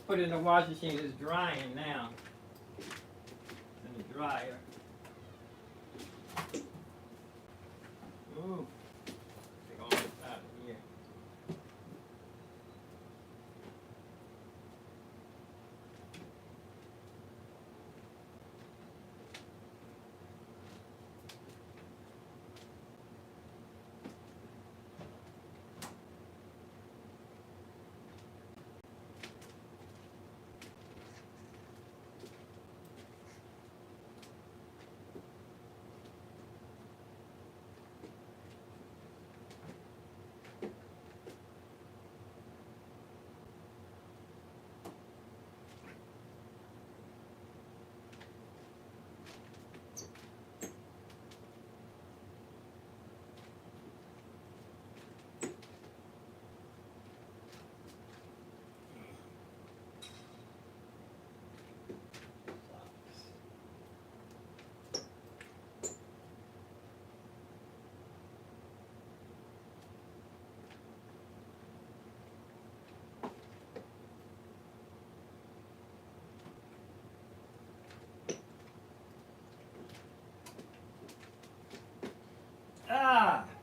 just put it in the washing machine. It's drying now. It's in the dryer. Ooh. Take all this out of here.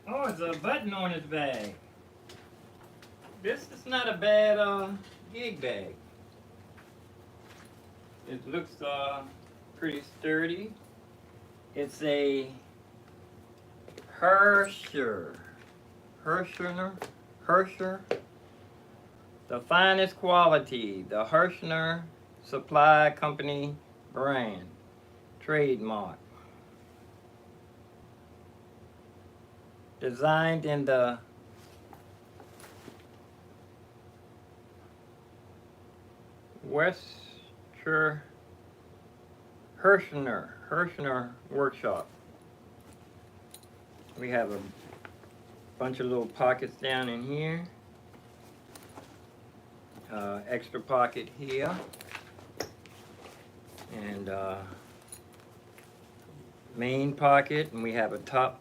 Oh, it's a button on his bag. This is not a bad gig bag. It looks pretty sturdy. It's a Herscher, the finest quality, the Hirschner Supply Company brand, trademark. Designed in the Hirschner workshop. We have a bunch of little pockets down in here. Extra pocket here. And main pocket, and we have a top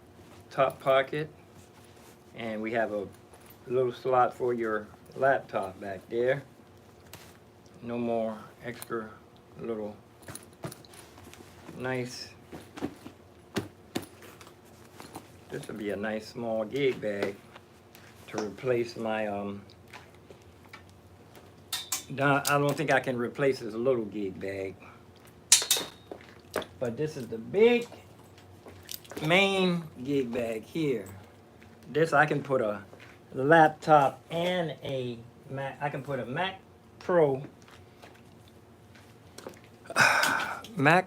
pocket, and we have a little slot for your laptop back there. No more extra little nice. This would be a nice small gig bag to replace my I don't think I can replace this little gig bag, but this is the big main gig bag here. This I can put a laptop and a Mac. I can put a Mac Pro, MacBook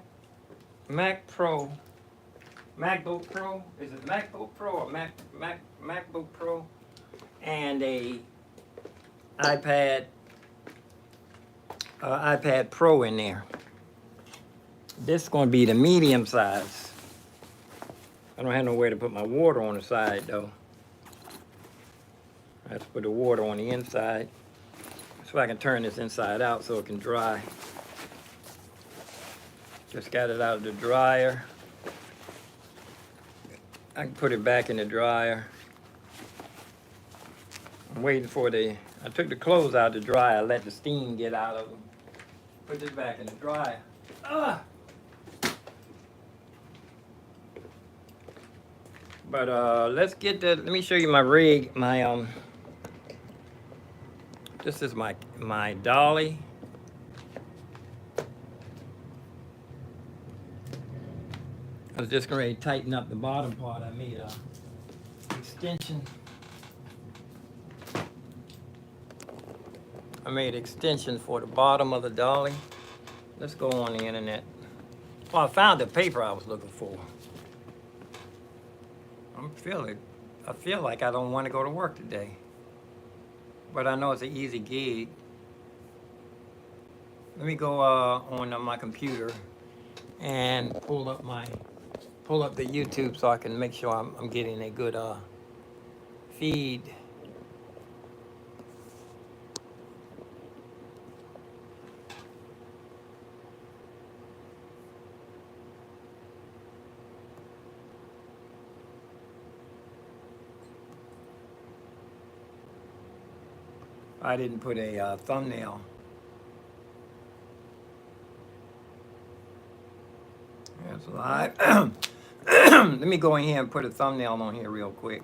Pro. Is it MacBook Pro or MacBook Pro? And a iPad Pro in there. This is going to be the medium size. I don't have nowhere to put my water on the side though. I have to put the water on the inside so I can turn this inside out so it can dry. Just got it out of the dryer. I can put it back in the dryer. I'm waiting for I took the clothes out of the dryer, let the steam get out of them. Put this back in the dryer. But let's get let me show you my rig. This is my dolly. I was just going to tighten up the bottom part. I made a extension. I made extensions for the bottom of the dolly. Let's go on the internet. Well, I found the paper I was looking for. I feel like I don't want to go to work today. But I know it's an easy gig. Let me go on my computer and pull up the YouTube so I can make sure I'm getting a good feed. I didn't put a thumbnail Slide. Let me go in here and put a thumbnail on here real quick.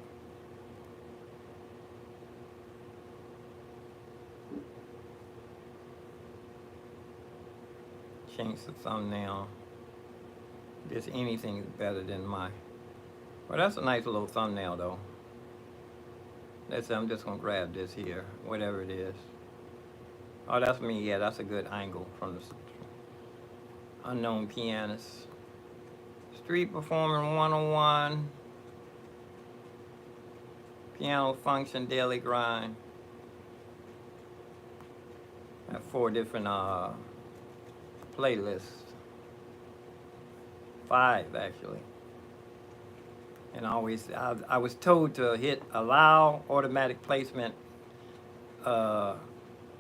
Change the thumbnail. Just anything is better than my. Well, that's a nice little thumbnail though. I'm just gonna grab this here, whatever it is. Oh, that's me. Yeah, that's a good angle from the unknown pianist. Street performing 101. Piano function, daily grind. I have 4 different playlists. 5 actually. And I was told to hit allow automatic placement,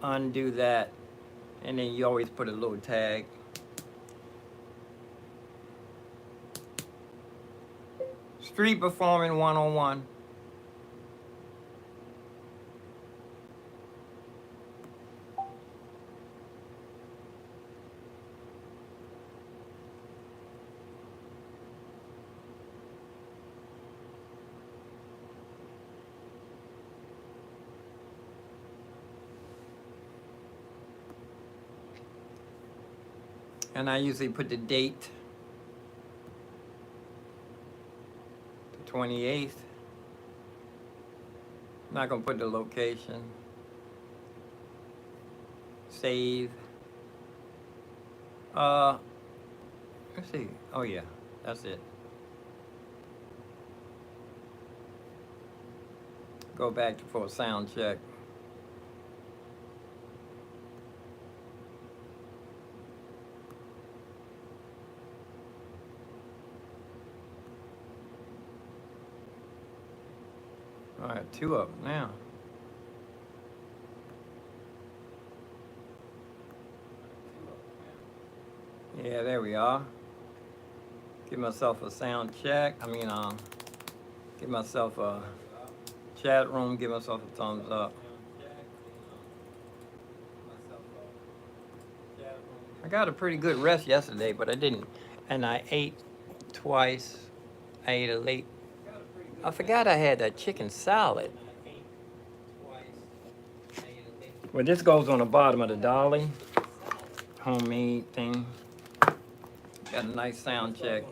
undo that, and then you always put a little tag. Street performing 101. And I usually put the date, the 28th. I'm not gonna put the location. Save. Let's see. Oh yeah, that's it. Go back for a sound check. All right, 2 up now. Yeah, there we are. Give myself a sound check. Give myself a chat room. Give myself a thumbs up. I got a pretty good rest yesterday, but I didn't. And I ate twice. I ate a late. I forgot I had that chicken salad. Well, this goes on the bottom of the dolly. Homemade thing. Got a nice sound check.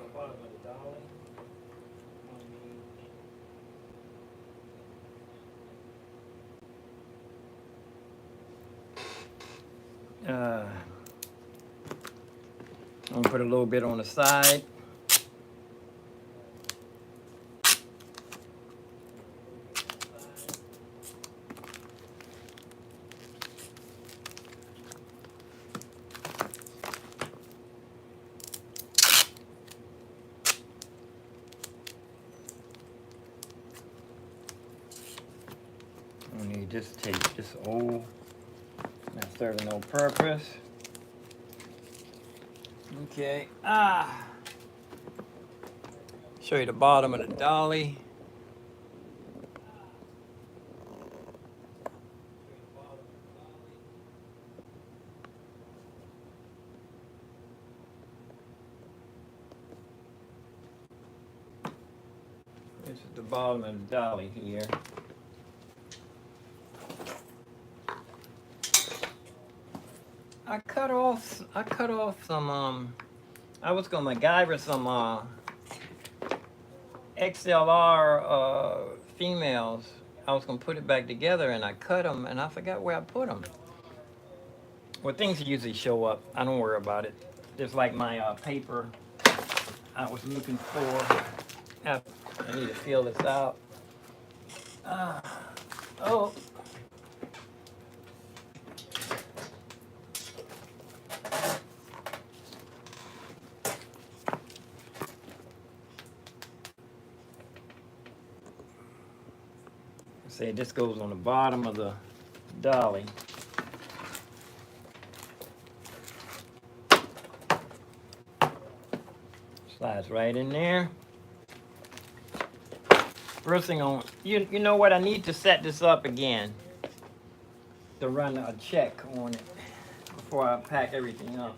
I'm gonna put a little bit on the side. I need this tape, this old, not serving no purpose. Okay, show you the bottom of the dolly. This is the bottom of the dolly here. I cut off some, I was gonna MacGyver some XLR females. I was gonna put it back together and I cut them and I forgot where I put them. Well, things usually show up. I don't worry about it. Just like my paper I was looking for. I need to feel this out. Oh. Say this goes on the bottom of the dolly. Slides right in there. First thing on, you know what, I need to set this up again to run a check on it before I pack everything up.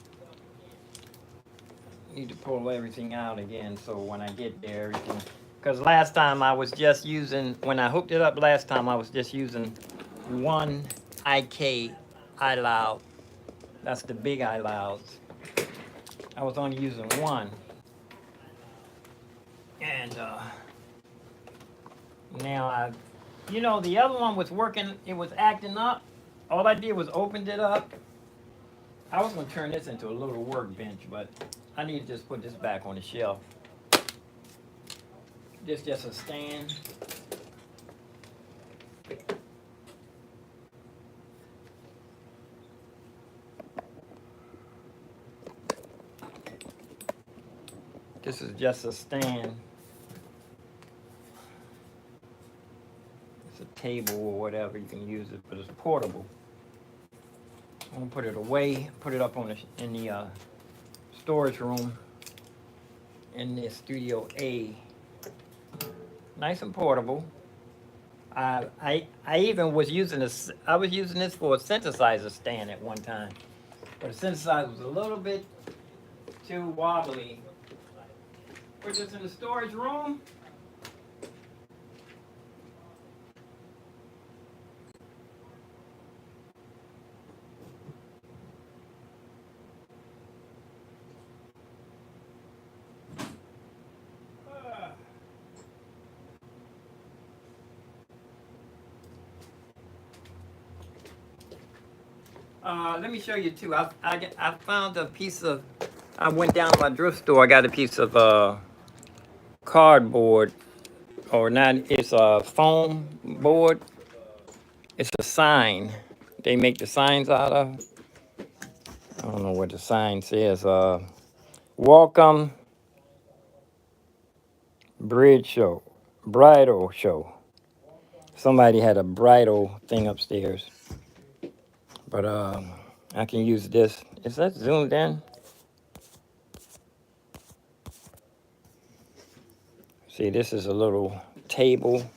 need to pull everything out again so when I get there, everything. Because last time I was just using, when I hooked it up last time, I was just using one IK iLoud. That's the big iLouds. I was only using one. And now the other one was working, it was acting up. All I did was opened it up. I was going to turn this into a little workbench, but I need to just put this back on the shelf. This just a stand. This is just a stand. It's a table or whatever, you can use it, but it's portable. I'm going to put it away, put it up on in the storage room in the Studio A. Nice and portable. I even was using this. I was using this for a synthesizer stand at one time, but the synthesizer was a little bit too wobbly. Put this in the storage room. Let me show you too. I found a piece of. I went down to my thrift store. I got a piece of cardboard, or not. It's a foam board. It's a sign. They make the signs out of. I don't know what the sign says. Welcome Bridge Show, Bridal Show. Somebody had a bridal thing upstairs, but I can use this. Is that zoomed in? See, this is a little table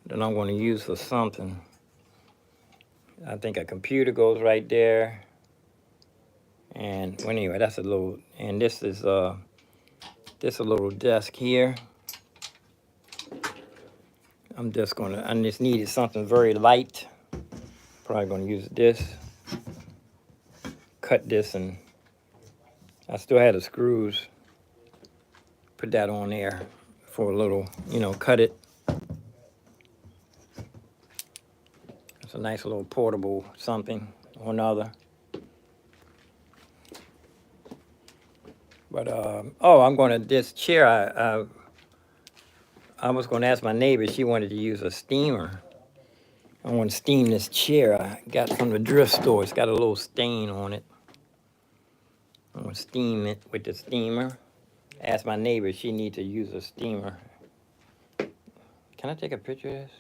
that I'm going to use for something. I think a computer goes right there. And well, anyway, that's a little, and this is a little desk here. I just needed something very light. Probably going to use this. Cut this, and I still had the screws. Put that on there for a little, cut it. It's a nice little portable something or another. But, I'm going to, this chair, I was going to ask my neighbor, she wanted to use a steamer. I want to steam this chair I got from the thrift store. It's got a little stain on it. I'm going to steam it with the steamer. Asked my neighbor if she need to use a steamer. Can I take a picture of this?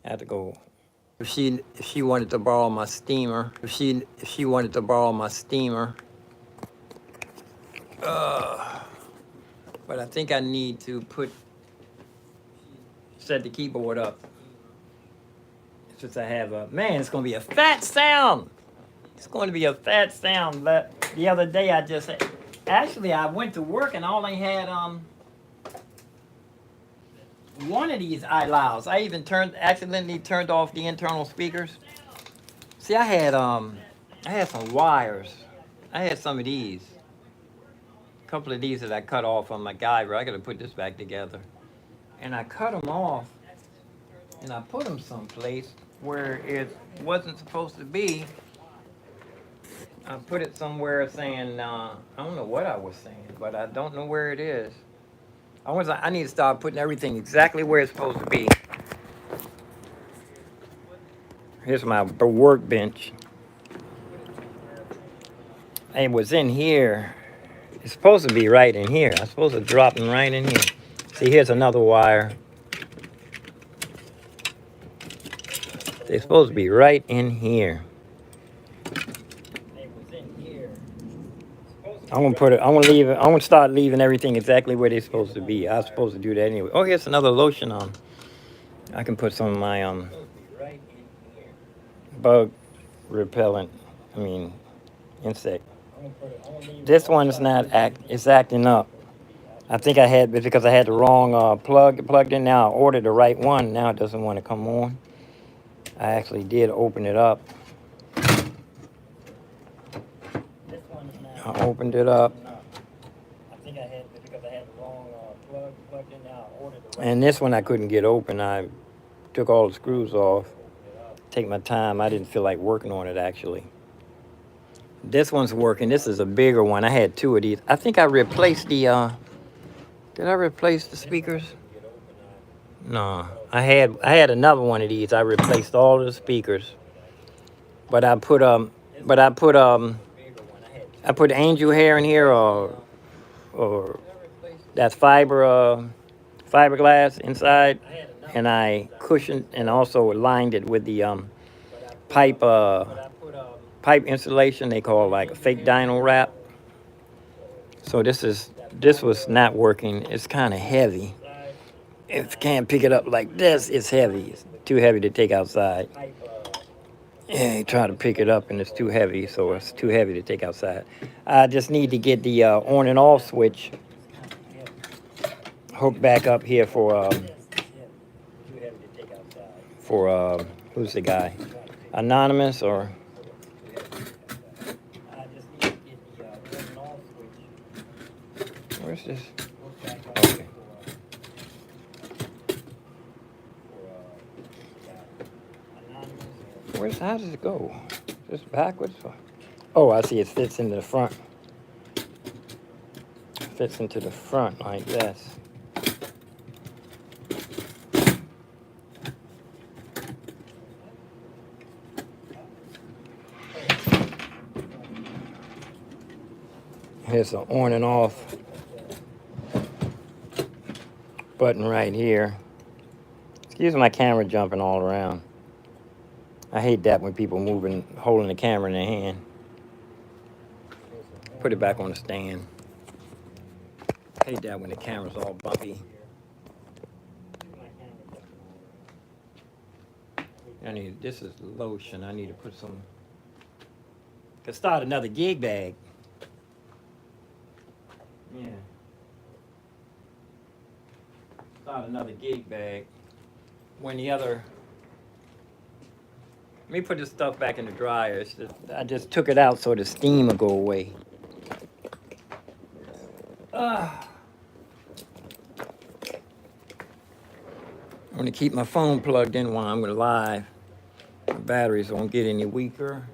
I have to go. If she wanted to borrow my steamer, if she wanted to borrow my steamer, but I think I need to set the keyboard up. Since I have it's going to be a fat sound. It's going to be a fat sound. But the other day I went to work and I only had one of these iLouds. I even accidentally turned off the internal speakers. See, I had some wires. I had some of these. A couple of these that I cut off on MacGyver. I got to put this back together. And I cut them off and I put them someplace where it wasn't supposed to be. I put it somewhere saying, I don't know what I was saying, but I don't know where it is. I need to start putting everything exactly where it's supposed to be. Here's my workbench. It was in here. It's supposed to be right in here. I'm supposed to drop them right in here. See, here's another wire. They're supposed to be right in here. I'm gonna start leaving everything exactly where they're supposed to be. I was supposed to do that anyway. Oh, here's another lotion on. I can put some of my bug repellent. Insect This one's not it's acting up. I think I had, because I had the wrong plug plugged in. Now I ordered the right one. Now it doesn't want to come on. I actually did open it up. I opened it up. And this one I couldn't get open. I took all the screws off. Take my time. I didn't feel like working on it actually. This one's working. This is a bigger one. I had two of these. I think I replaced the did I replace the speakers? No. I had another one of these. I replaced all the speakers. But I put I put angel hair in here, or that's fiberglass inside, and I cushioned and also lined it with the pipe pipe insulation they call like a fake dyno wrap. So this was not working. It's kind of heavy. If you can't pick it up like this, it's heavy. It's too heavy to take outside. Yeah, you try to pick it up and it's too heavy, so it's too heavy to take outside. I just need to get the on and off switch hooked back up here for who's the guy? Anonymous or? Where's this? Okay. How does it go? Just backwards? Oh, I see. It fits into the front. Fits into the front like this. Here's the on and off button right here. Excuse my camera jumping all around. I hate that when people holding the camera in their hand. Put it back on the stand. I hate that when the camera's all bumpy. This is lotion. I need to put some. Could start another gig bag. Yeah. Start another gig bag. When the other. Let me put this stuff back in the dryer. I just took it out so the steam will go away. I'm going to keep my phone plugged in while I'm live. The batteries won't get any weaker.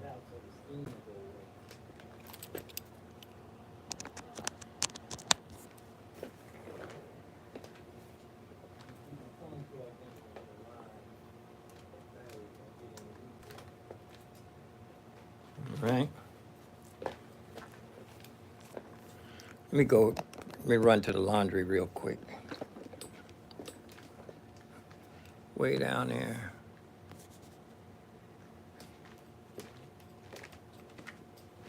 Right. Let me run to the laundry real quick. Way down there.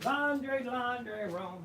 Laundry room.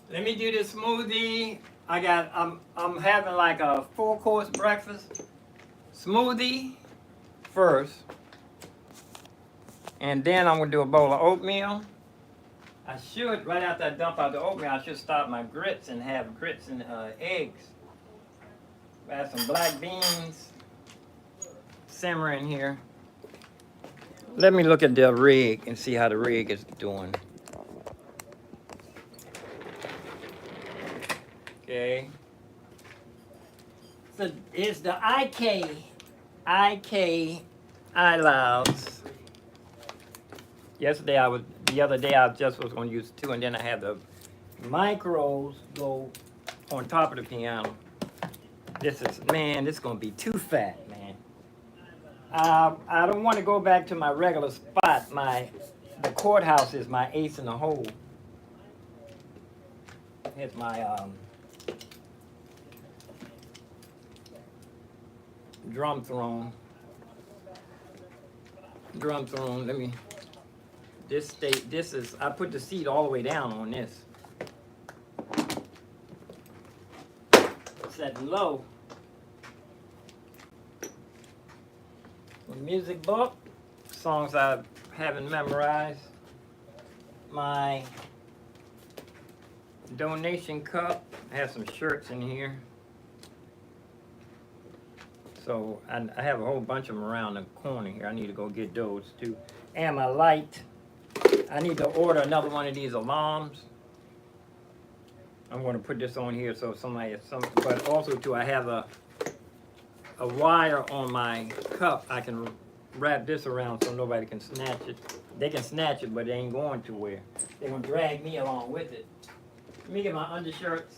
Let me do this smoothie. I'm having like a 4-course breakfast smoothie first. And then I'm gonna do a bowl of oatmeal. I should, right after I dump out the oatmeal, I should start my grits and have grits and eggs. Add some black beans simmering here. Let me look at the rig and see how the rig is doing. Okay. So it's the a.k.a. iLouds. The other day I just was going to use 2, and then I had the micros go on top of the piano. This is, man, this is gonna be too fat, man. I don't want to go back to my regular spot. The courthouse is my ace in the hole. Here's my drum throne. Let me. This is. I put the seat all the way down on this. Setting low. The music book, songs I haven't memorized. My donation cup. I have some shirts in here. So I have a whole bunch of them around the corner here. I need to go get those too. And my light. I need to order another one of these alarms. I'm going to put this on here so but also too, I have a wire on my cup. I can wrap this around so nobody can snatch it. They can snatch it, but they ain't going to where. They're going to drag me along with it. Let me get my undershirts.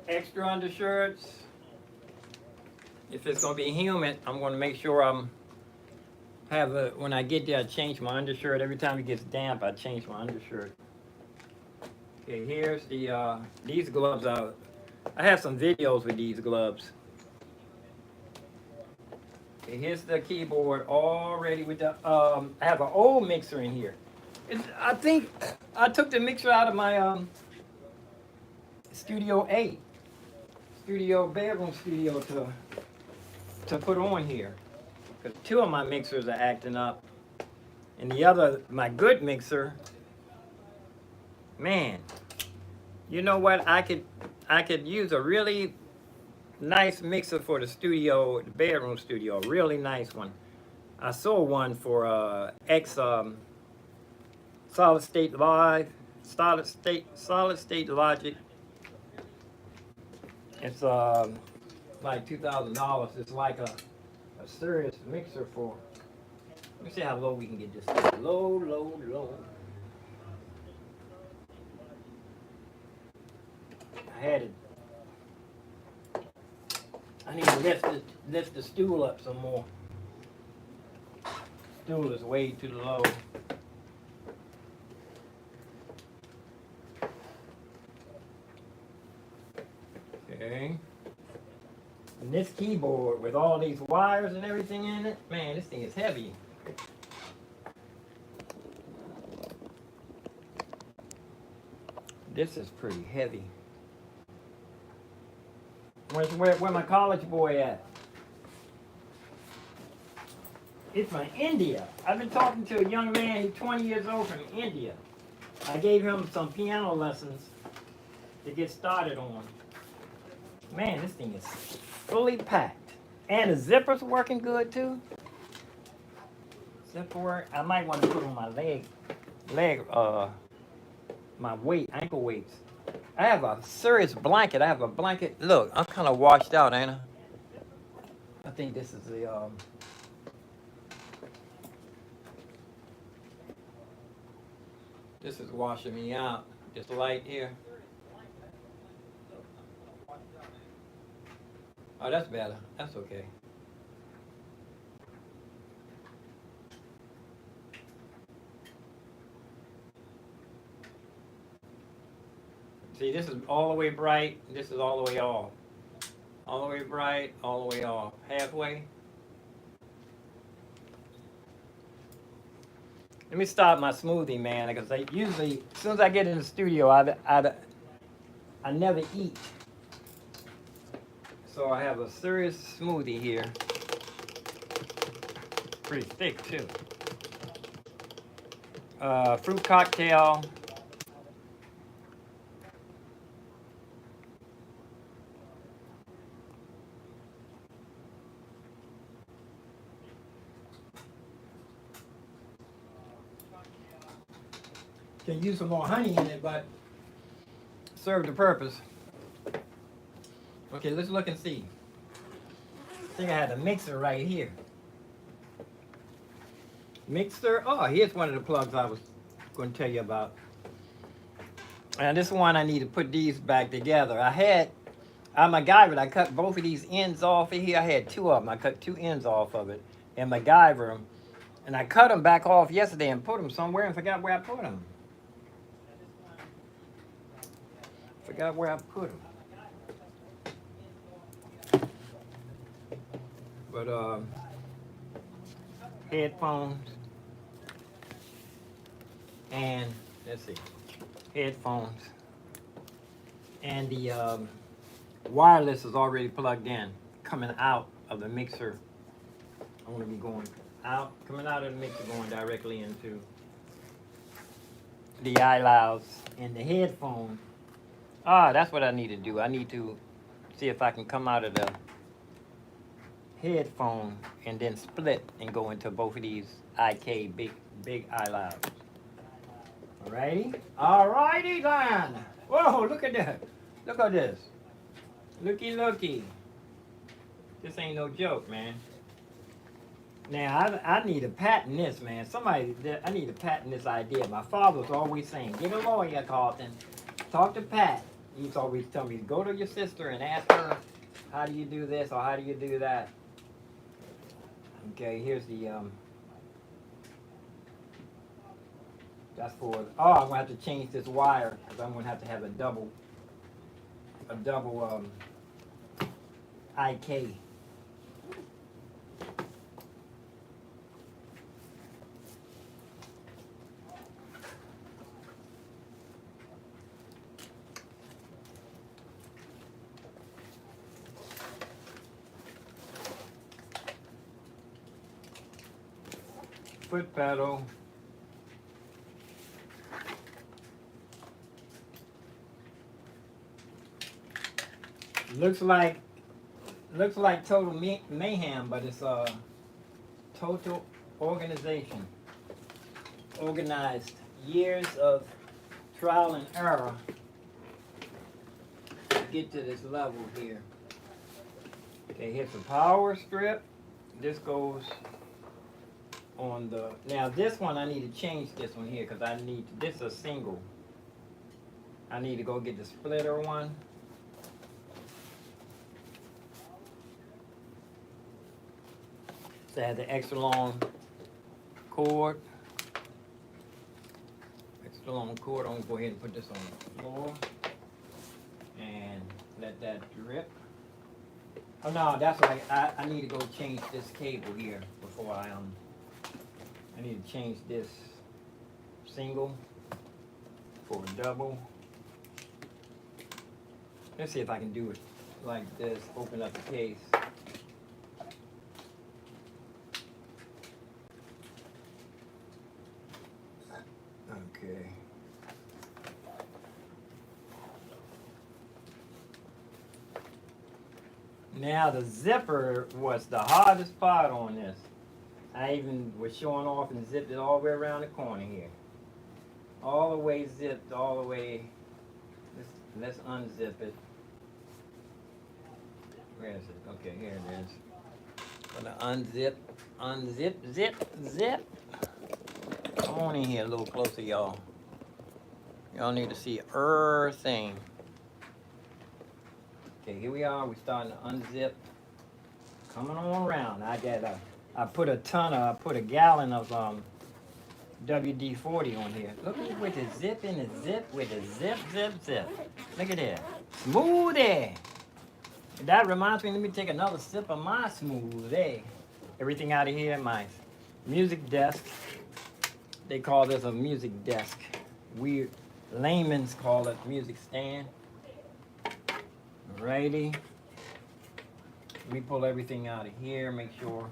Extra undershirts. If it's going to be humid, I'm going to make sure when I get there, I change my undershirt. Every time it gets damp, I change my undershirt. Okay, here's these gloves. I have some videos with these gloves. Okay, here's the keyboard already with the, I have an old mixer in here. I think I took the mixer out of my Studio 8. Bedroom studio to put on here. Because two of my mixers are acting up. And the other, my good mixer, man, you know what? I could use a really nice mixer for the studio, the bedroom studio, a really nice one. I saw one for solid state logic. It's like $2,000. It's like a serious mixer for. Let me see how low we can get this thing. Low. I had it. I need to lift the stool up some more. Stool is way too low. Okay. And this keyboard with all these wires and everything in it, man, this thing is heavy. This is pretty heavy. Where my college boy at? It's from India. I've been talking to a young man, he's 20 years old, from India. I gave him some piano lessons to get started on. Man, this thing is fully packed. And the zipper's working good too. Zipper work. I might want to put on my my ankle weights. I have a serious blanket. I have a blanket. Look, I'm kind of washed out, ain't I? I think this is the this is washing me out. This light here. Oh, that's better. That's okay. See, this is all the way bright. This is all the way off. All the way bright, all the way off. Halfway. Let me start my smoothie, man, because usually, as soon as I get in the studio, I never eat. So I have a serious smoothie here. Pretty thick too. Fruit cocktail. Can use some more honey in it, but serve the purpose. Okay, let's look and see. I think I had a mixer right here. mixer. Oh, here's one of the plugs I was going to tell you about. And this one I need to put these back together. I MacGyvered. I cut both of these ends off of here. I had two of them. I cut two ends off of it and MacGyver them. And I cut them back off yesterday and put them somewhere and forgot where I put them. Forgot where I put them. But headphones and let's see, headphones and the wireless is already plugged in, coming out of the mixer. I want to be going out, coming out of the mixer, going directly into the iLouds and the headphone. That's what I need to do. I need to see if I can come out of the headphone and then split and go into both of these a.k.a. big iLouds. Alrighty then. Whoa, look at that. Look at this. Looky. This ain't no joke, man. Now, I need to patent this, man. I need to patent this idea. My father was always saying, get a lawyer, Carlton. Talk to Pat. He used to always tell me, go to your sister and ask her, how do you do this or how do you do that? Okay, here's the, that's for, I'm going to have to change this wire because I'm going to have a double IK. Foot pedal. Looks like total mayhem, but it's total organization. Organized. Years of trial and error to get to this level here. Okay, here's the power strip. This goes on the, now this one I need to change this one here because this is a single. I need to go get the splitter one. So I have the extra long cord. Extra long cord. I'm gonna go ahead and put this on the floor and let that drip. Oh no, that's right. I need to go change this cable here before I need to change this single for a double. Let's see if I can do it like this. Open up the case. Okay. Now the zipper was the hardest part on this. I even was showing off and zipped it all the way around the corner here. All the way zipped, all the way. Let's unzip it. Where is it? Okay, here it is. Gonna unzip, zip. Come on in here a little closer, y'all. Y'all need to see everything. Okay, here we are. We're starting to unzip. Coming on around. I put a gallon of WD-40 on here. Look at it with the zip and the zip with the zip. Look at that. Smoothie. That reminds me, let me take another sip of my smoothie. Everything out of here, my music desk. They call this a music desk. Weird layman's call it music stand. Alrighty. Let me pull everything out of here, make sure.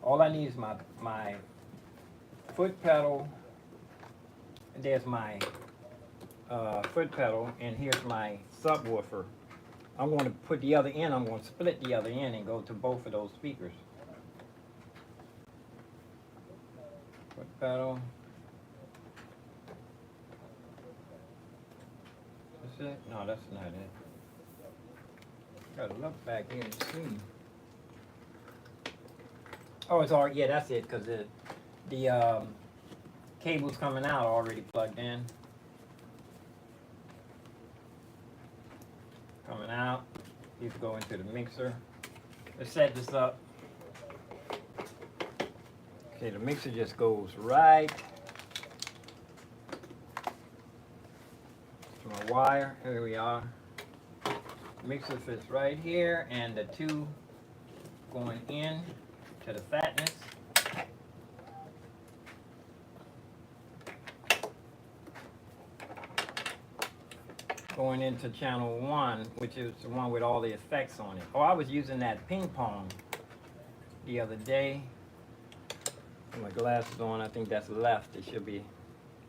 All I need is my foot pedal. There's my foot pedal, and here's my subwoofer. I'm going to put the other end, I'm going to split the other end and go to both of those speakers. Foot pedal. That's it? No, that's not it. Gotta look back here and see. Oh, it's already, yeah, that's it, because The cable's coming out already plugged in. Coming out. These go into the mixer. Let's set this up. Okay, the mixer just goes right to my wire. Here we are. Mixer fits right here, and the two going in to the fatness. Going into channel 1, which is the one with all the effects on it. Oh, I was using that ping pong the other day. Put my glasses on, I think that's left. It should be.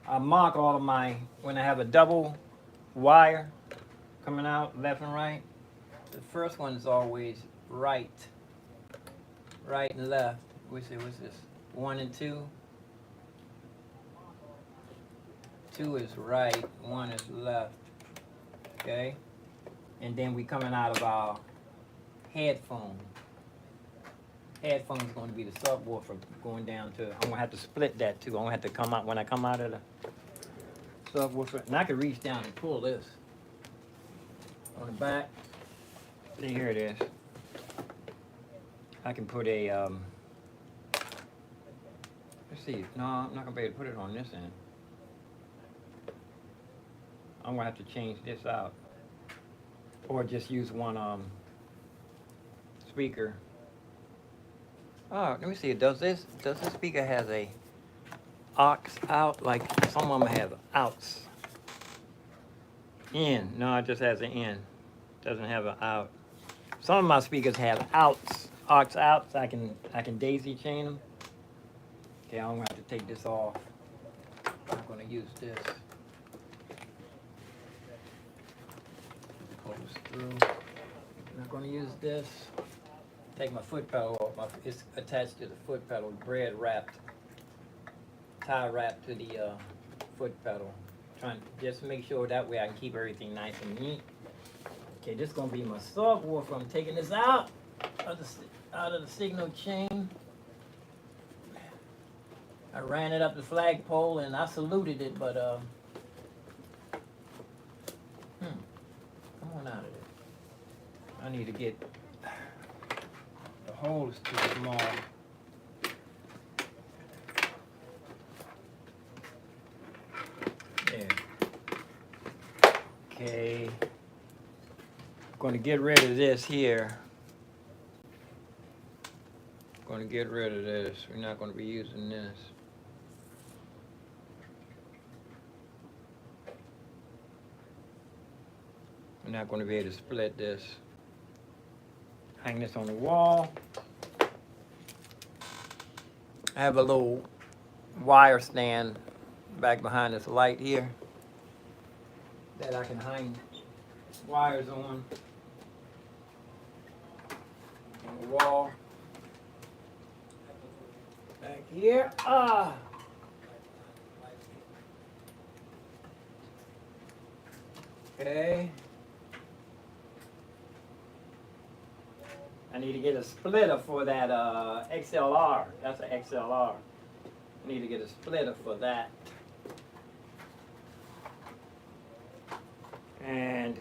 I mark all of my, when I have a double wire coming out left and right, the first one is always right. Right and left. What's this? 1 and 2. 2 is right, 1 is left. Okay? And then we coming out of our headphone. Headphone is going to be the subwoofer going down to, I'm going to have to split that too. I'm going to have to come out, when I come out of the subwoofer, and I can reach down and pull this on the back. See, here it is. I can put a, let's see, no, I'm not going to be able to put it on this end. I'm going to have to change this out. Or just use one speaker. Oh, let me see, does this speaker has a aux out? Like some of them have outs. In, no, it just has an in. Doesn't have an out. Some of my speakers have outs, aux outs. I can daisy chain them. Okay, I'm gonna have to take this off. I'm gonna use this. Pull this through. I'm not gonna use this. Take my foot pedal off. It's attached to the foot pedal, bread wrapped, tie wrapped to the foot pedal. Trying to just make sure that way I can keep everything nice and neat. Okay, this is gonna be my subwoofer. I'm taking this out of the signal chain. I ran it up the flagpole and I saluted it, but come on out of there. I need to get the holes too small. There. Okay. I'm going to get rid of this here. I'm going to get rid of this. We're not going to be using this. We're not going to be able to split this. Hang this on the wall. I have a little wire stand back behind this light here that I can hang wires on the wall. Back here. Okay. I need to get a splitter for that XLR. That's an XLR. I need to get a splitter for that. And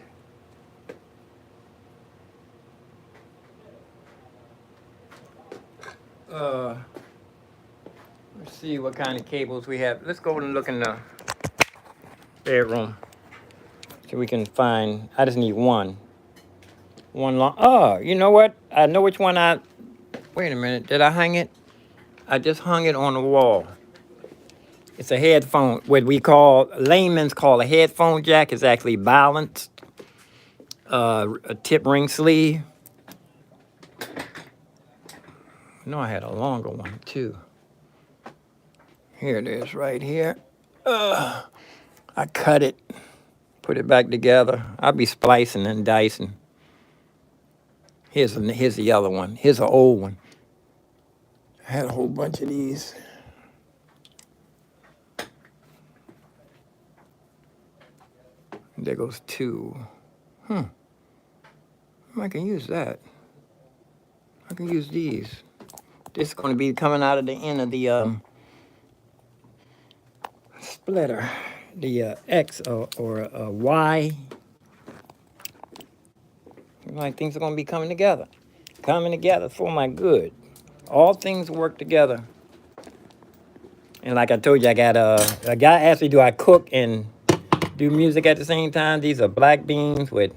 let's see what kind of cables we have. Let's go and look in the bedroom so we can find. I just need one long. Oh, you know what? I know which one wait a minute. Did I hang it? I just hung it on the wall. It's a headphone. What we call, layman's call a headphone jack. Is actually balanced. A tip ring sleeve. No, I had a longer one too. Here it is right here. I cut it, put it back together. I'll be splicing and dicing. Here's the other one. Here's an old one. I had a whole bunch of these. There goes two. I can use that. I can use these. This is going to be coming out of the end of the splitter, the X or Y. Like things are gonna be coming together for my good. All things work together. And like I told you, I got a guy asked me, do I cook and do music at the same time? These are black beans with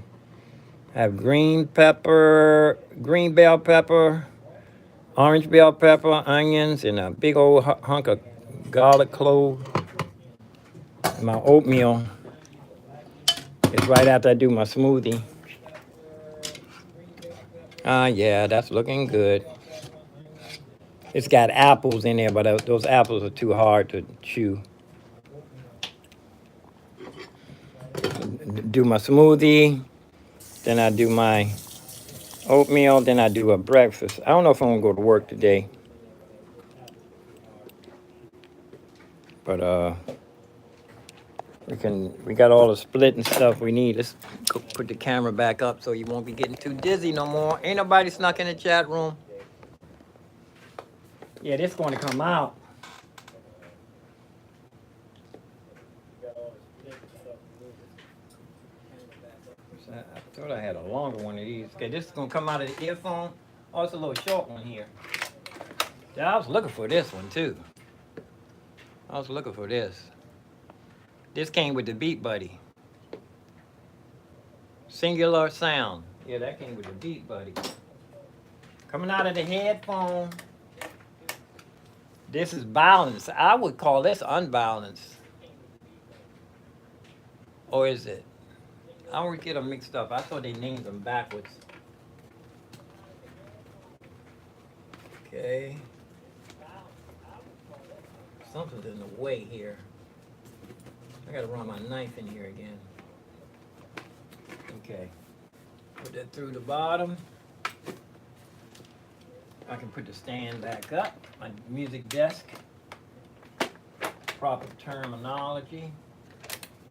have green pepper, green bell pepper, orange bell pepper, onions, and a big old hunk of garlic clove. My oatmeal is right after I do my smoothie. Yeah, that's looking good. It's got apples in there, but those apples are too hard to chew. Do my smoothie, then I do my oatmeal, then I do a breakfast. I don't know if I'm gonna go to work today, but we got all the split and stuff we need. Let's go put the camera back up so you won't be getting too dizzy no more. Ain't nobody snuck in the chat room. Yeah, this going to come out. I thought I had a longer one of these. Okay, this is gonna come out of the earphone. Oh, it's a little short one here. Yeah, I was looking for this one too. I was looking for this. This came with the Beat Buddy. Singular sound. Yeah, that came with the Beat Buddy. Coming out of the headphone. This is balanced. I would call this unbalanced. Or is it? I always get them mixed up. I thought they named them backwards. Okay. Something's in the way here. I gotta run my knife in here again. Okay. Put that through the bottom. I can put the stand back up. My music desk. Proper terminology.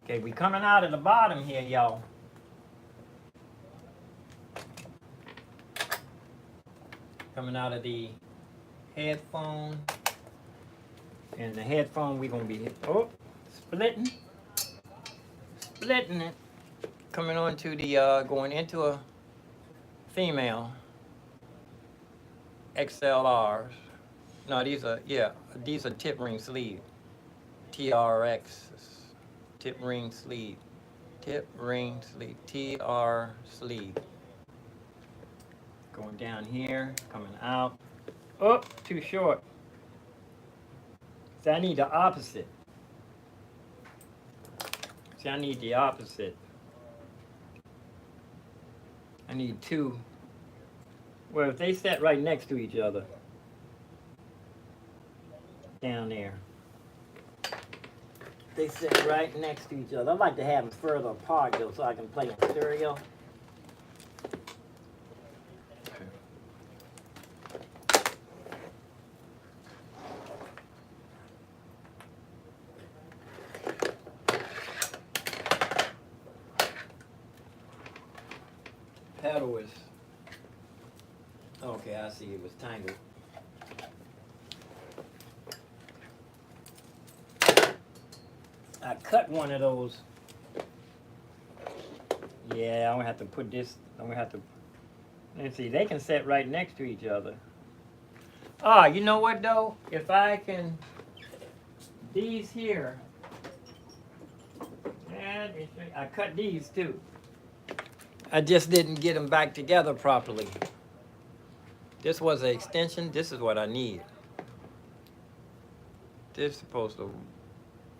Okay, we coming out of the bottom here, y'all. Coming out of the headphone. And the headphone we gonna be splitting it. Coming on to the going into a female XLRs. No, these are tip ring sleeve. TRX tip ring sleeve. TR sleeve. Going down here, coming out. Oh, too short. So I need the opposite. See, I need the opposite. I need two. Well, if they sat right next to each other, down there. They sit right next to each other. I'd like to have them further apart though, so I can play in stereo. Pedal is okay. I see it was tangled. I cut one of those. Yeah, I'm gonna have to put this. I'm gonna have to. Let's see. They can sit right next to each other. Ah, you know what though? If I can, these here. And I cut these too. I just didn't get them back together properly. This was an extension. This is what I need. This is supposed to.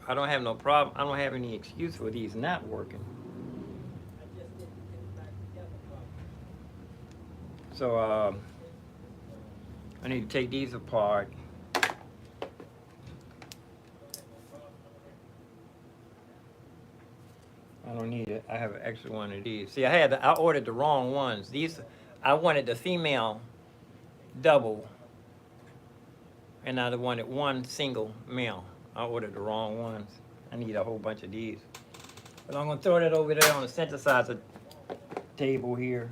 I don't have no problem. I don't have any excuse for these not working. So I need to take these apart. I don't need it. I have an extra one of these. See, I ordered the wrong ones. These, I wanted the female double, and I wanted one single male. I ordered the wrong ones. I need a whole bunch of these. But I'm gonna throw that over there on the synthesizer table here.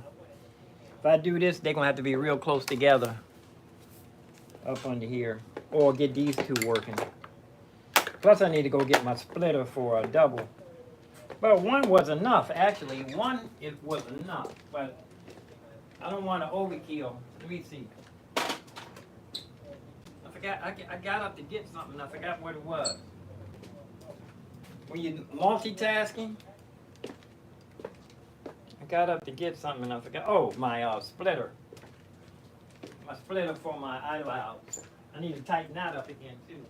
If I do this, they're gonna have to be real close together up under here, or get these two working. Plus, I need to go get my splitter for a double. Well, one was enough, actually. One it was enough, but I don't want to overkill. Let me see. I forgot. I got up to get something. I forgot what it was. When you multitasking, I got up to get something and I forgot. Oh, my splitter. My splitter for my eyelets. I need to tighten that up again too.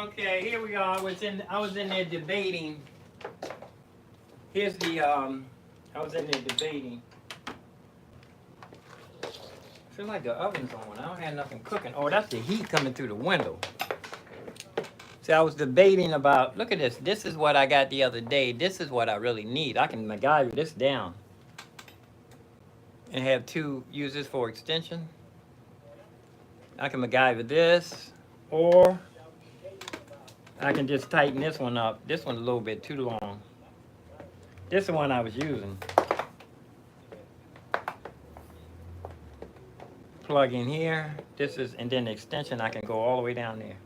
Okay, here we are. I was in there debating. Here's the I was in there debating. I feel like the oven's on. I don't have nothing cooking. Oh, that's the heat coming through the window. See, I was debating about, look at this. This is what I got the other day. This is what I really need. I can MacGyver this down and have two uses for extension. I can MacGyver this, or I can just tighten this one up. This one's a little bit too long. This is the one I was using. Plug in here. This is, and then the extension, I can go all the way down there.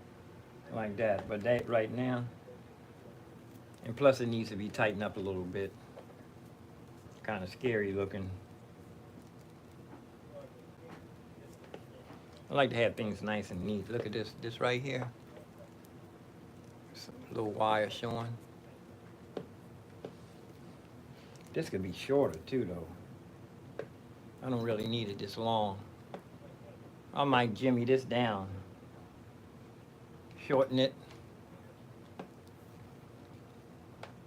Like that. But that right now, and plus it needs to be tightened up a little bit. Kind of scary looking. I like to have things nice and neat. Look at this right here. Some little wire showing. This could be shorter too though. I don't really need it this long. I might jimmy this down. Shorten it.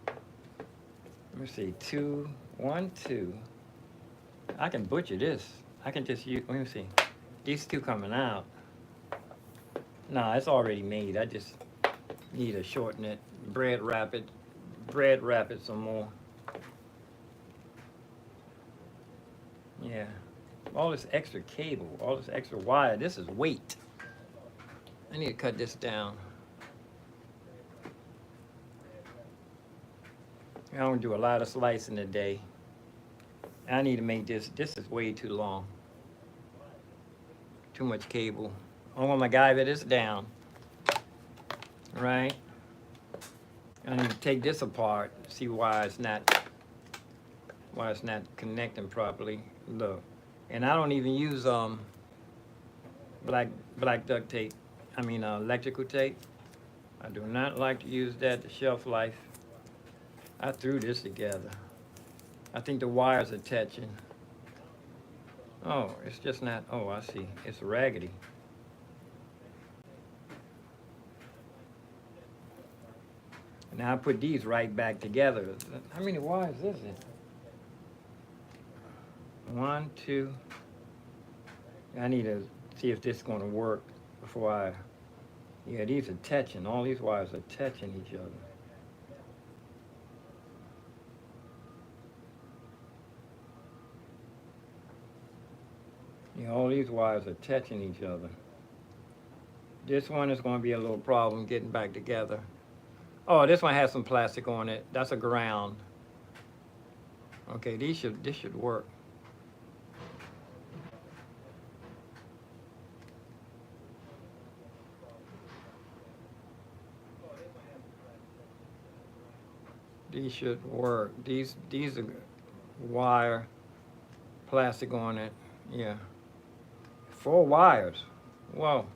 Let me see, 2, 1, 2. I can butcher this. I can just use, let me see. These two coming out. Nah, it's already made. I just need to shorten it. Bread wrap it some more. Yeah. All this extra cable, all this extra wire. This is weight. I need to cut this down. I don't do a lot of slicing a day. I need to make this is way too long. Too much cable. I want my MacGyver this down. Right? I need to take this apart, see why it's not connecting properly. Look. And I don't even use black duct tape. I mean electrical tape. I do not like to use that, the shelf life. I threw this together. I think the wires are touching. Oh, it's just not, oh, I see. It's raggedy. Now I put these right back together. How many wires is it? 1, 2. I need to see if this is going to work before I, yeah, these are touching. All these wires are touching each other. Yeah, all these wires are touching each other. This one is going to be a little problem getting back together. Oh, this one has some plastic on it. That's a ground. Okay, this should work. These should work. These are wire. plastic on it. Yeah. 4 wires. Whoa.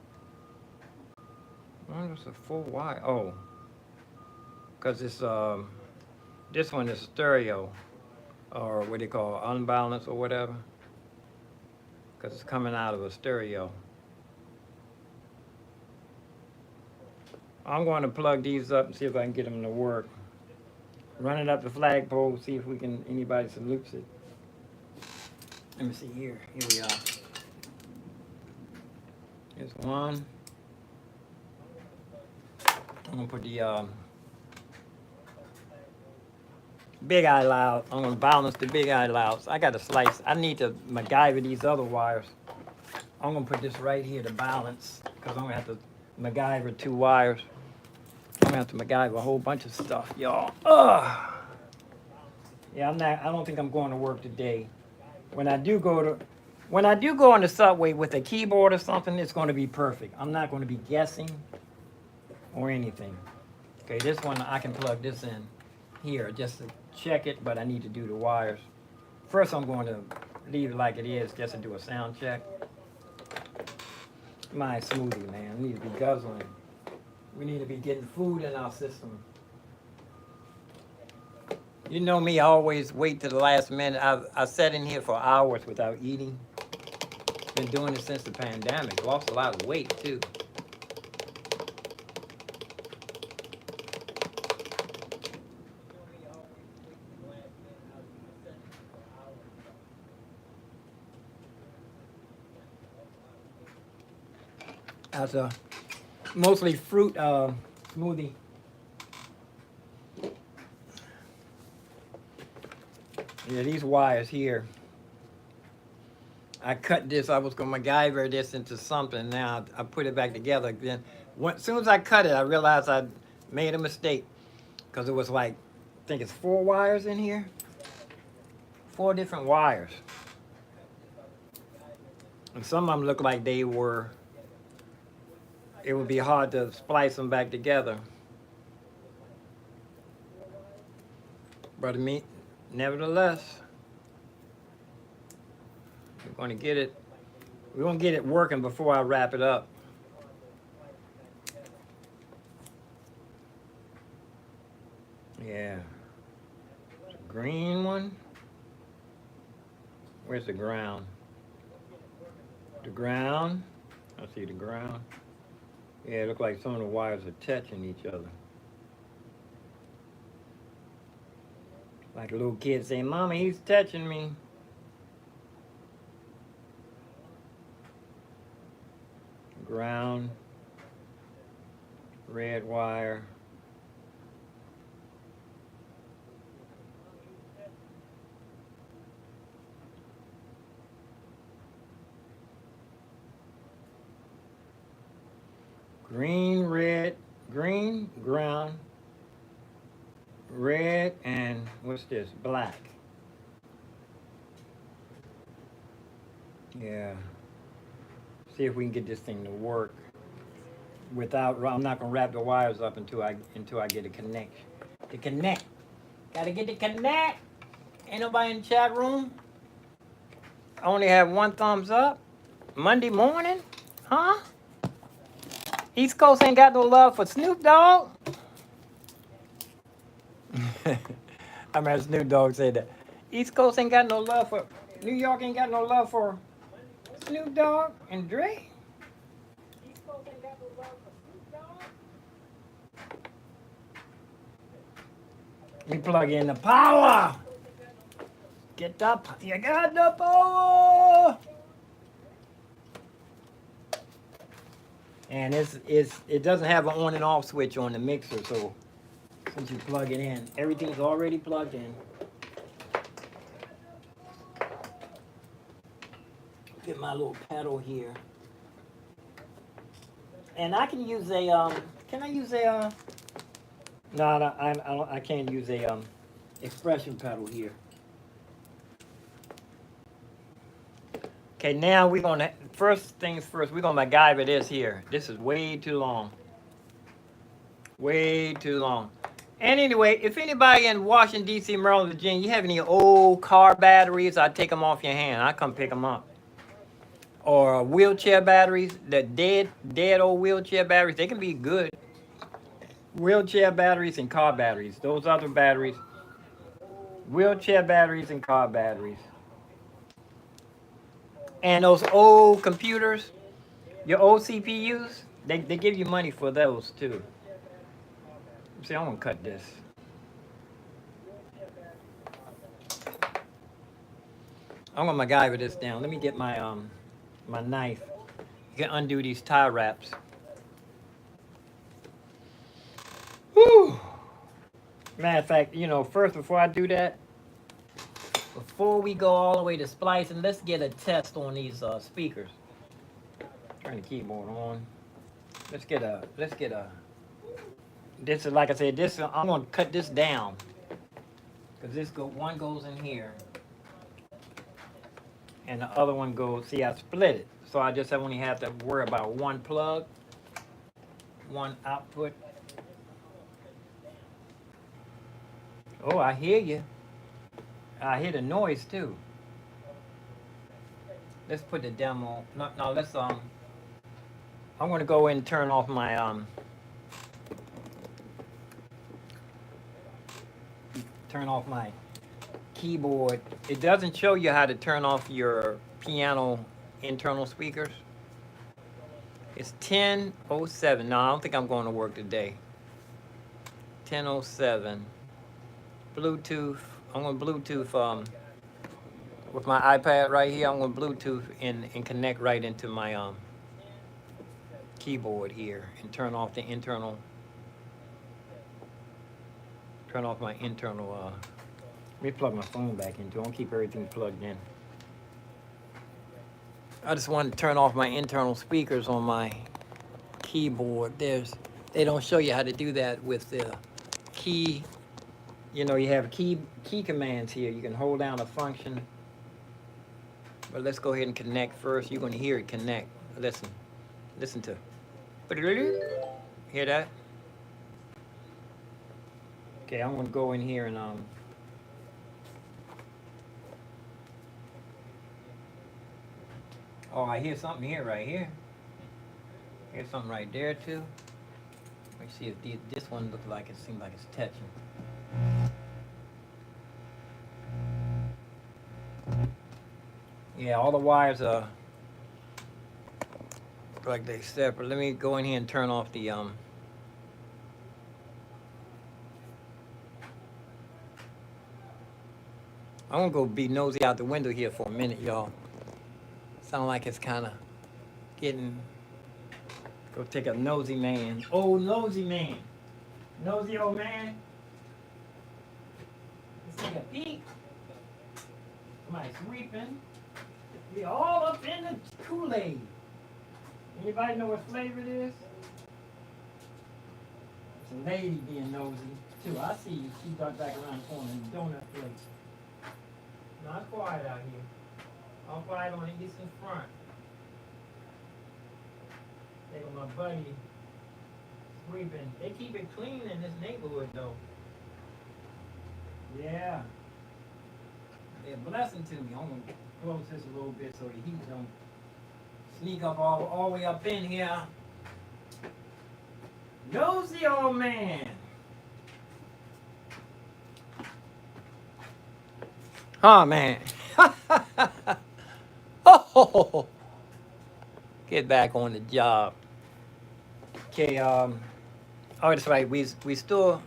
Why is a 4 wire? Oh. Because it's, this one is stereo. Or what they call unbalanced or whatever. Because it's coming out of a stereo. I'm going to plug these up and see if I can get them to work. Run it up the flagpole, see if we can, anybody salutes it. Let me see here. Here we are. Here's one. I'm going to put the big eye loud. I'm going to balance the big eye louds. I got to slice. I need to MacGyver these other wires. I'm going to put this right here to balance because I'm going to have to MacGyver 2 wires. I'm going to have to MacGyver a whole bunch of stuff, y'all. Yeah, I don't think I'm going to work today. When I do go on the subway with a keyboard or something, it's going to be perfect. I'm not going to be guessing or anything. Okay, this one I can plug this in here just to check it, but I need to do the wires. First, I'm going to leave it like it is just to do a sound check. My smoothie, man. I need to be guzzling. We need to be getting food in our system. You know me, I always wait to the last minute. I sat in here for hours without eating. Been doing it since the pandemic. Lost a lot of weight, too. That's a mostly fruit smoothie. Yeah, these wires here. I cut this. I was going to MacGyver this into something. Now I put it back together. Then, as soon as I cut it, I realized I made a mistake because it was like, I think it's 4 wires in here. 4 different wires. And some of them look like they were. It would be hard to splice them back together. But nevertheless, we're going to get it. We're going to get it working before I wrap it up. Yeah. The green one. Where's the ground? The ground. I see the ground. Yeah, it looks like some of the wires are touching each other. Like a little kid saying, "Mama, he's touching me." Ground. Red wire. Green, red, green, ground, red, and what's this? Black. Yeah. See if we can get this thing to work without. I'm not gonna wrap the wires up until I get a connection. To connect. Gotta get to connect. Ain't nobody in the chat room. I only have 1 thumbs up. Monday morning? Huh? East Coast ain't got no love for Snoop Dogg. I remember Snoop Dogg said that. East Coast ain't got no love for, New York ain't got no love for Snoop Dogg and Dre. East Coast ain't got no love for Snoop Dogg. We plug in the power. Get up. You got the power. And it doesn't have an on and off switch on the mixer, so once you plug it in, everything's already plugged in. Get my little pedal here. And I can use a, can I use a, no, I can't use a expression pedal here. Okay, now we're gonna, first things first, we're gonna MacGyver this here. This is way too long. Way too long. And anyway, if anybody in Washington, D.C., Maryland, Virginia, you have any old car batteries, I'd take them off your hand. I come pick them up. Or wheelchair batteries, the dead old wheelchair batteries, they can be good. Wheelchair batteries and car batteries. Those other batteries, wheelchair batteries and car batteries. And those old computers, your old CPUs, they give you money for those too. See, I'm gonna cut this. I'm gonna MacGyver this down. Let me get my my knife. You can undo these tie wraps. Whew. Matter of fact, you know, first before I do that, before we go all the way to splicing, let's get a test on these speakers. Turn the keyboard on. Let's get a. This is, like I said, this I'm gonna cut this down because one goes in here, and the other one goes. See, I split it, so I just only have to worry about one plug, one output. Oh, I hear you. I hear the noise too. Let's put the demo. No, let's I'm gonna go in and turn off my keyboard. It doesn't show you how to turn off your piano internal speakers. It's 10:07. No, I don't think I'm going to work today. 10:07. Bluetooth. I'm going to Bluetooth with my iPad right here. I'm going to Bluetooth and connect right into my keyboard here and turn off the internal. Turn off my internal. Let me plug my phone back into it. I don't keep everything plugged in. I just wanted to turn off my internal speakers on my keyboard. They don't show you how to do that with the key. You know, you have key commands here. You can hold down a function. But let's go ahead and connect first. You're going to hear it connect. Listen to. Hear that? Okay, I'm going to go in here and oh, I hear something here, right here. Here's something right there too. Let me see if this one looks like it seems like it's touching. Yeah, all the wires are like they separate. Let me go in here and turn off the I'm gonna go be nosy out the window here for a minute, y'all. Sound like it's kind of getting. Go take a nosy man. Oh, nosy man. Nosy old man. Let's take a peek. Somebody sweeping. We all up in the Kool-Aid. Anybody know what flavor it is? It's a lady being nosy, too. I see you. She ducked back around the corner in the donut place. Not quiet out here. All quiet on the eastern front. They got my buddy sweeping. They keep it clean in this neighborhood, though. Yeah. They're a blessing to me. I'm going to close this a little bit so the heat don't sneak up all the way up in here. Nosy old man. Oh, man. Oh, get back on the job. Okay, oh, that's right. We still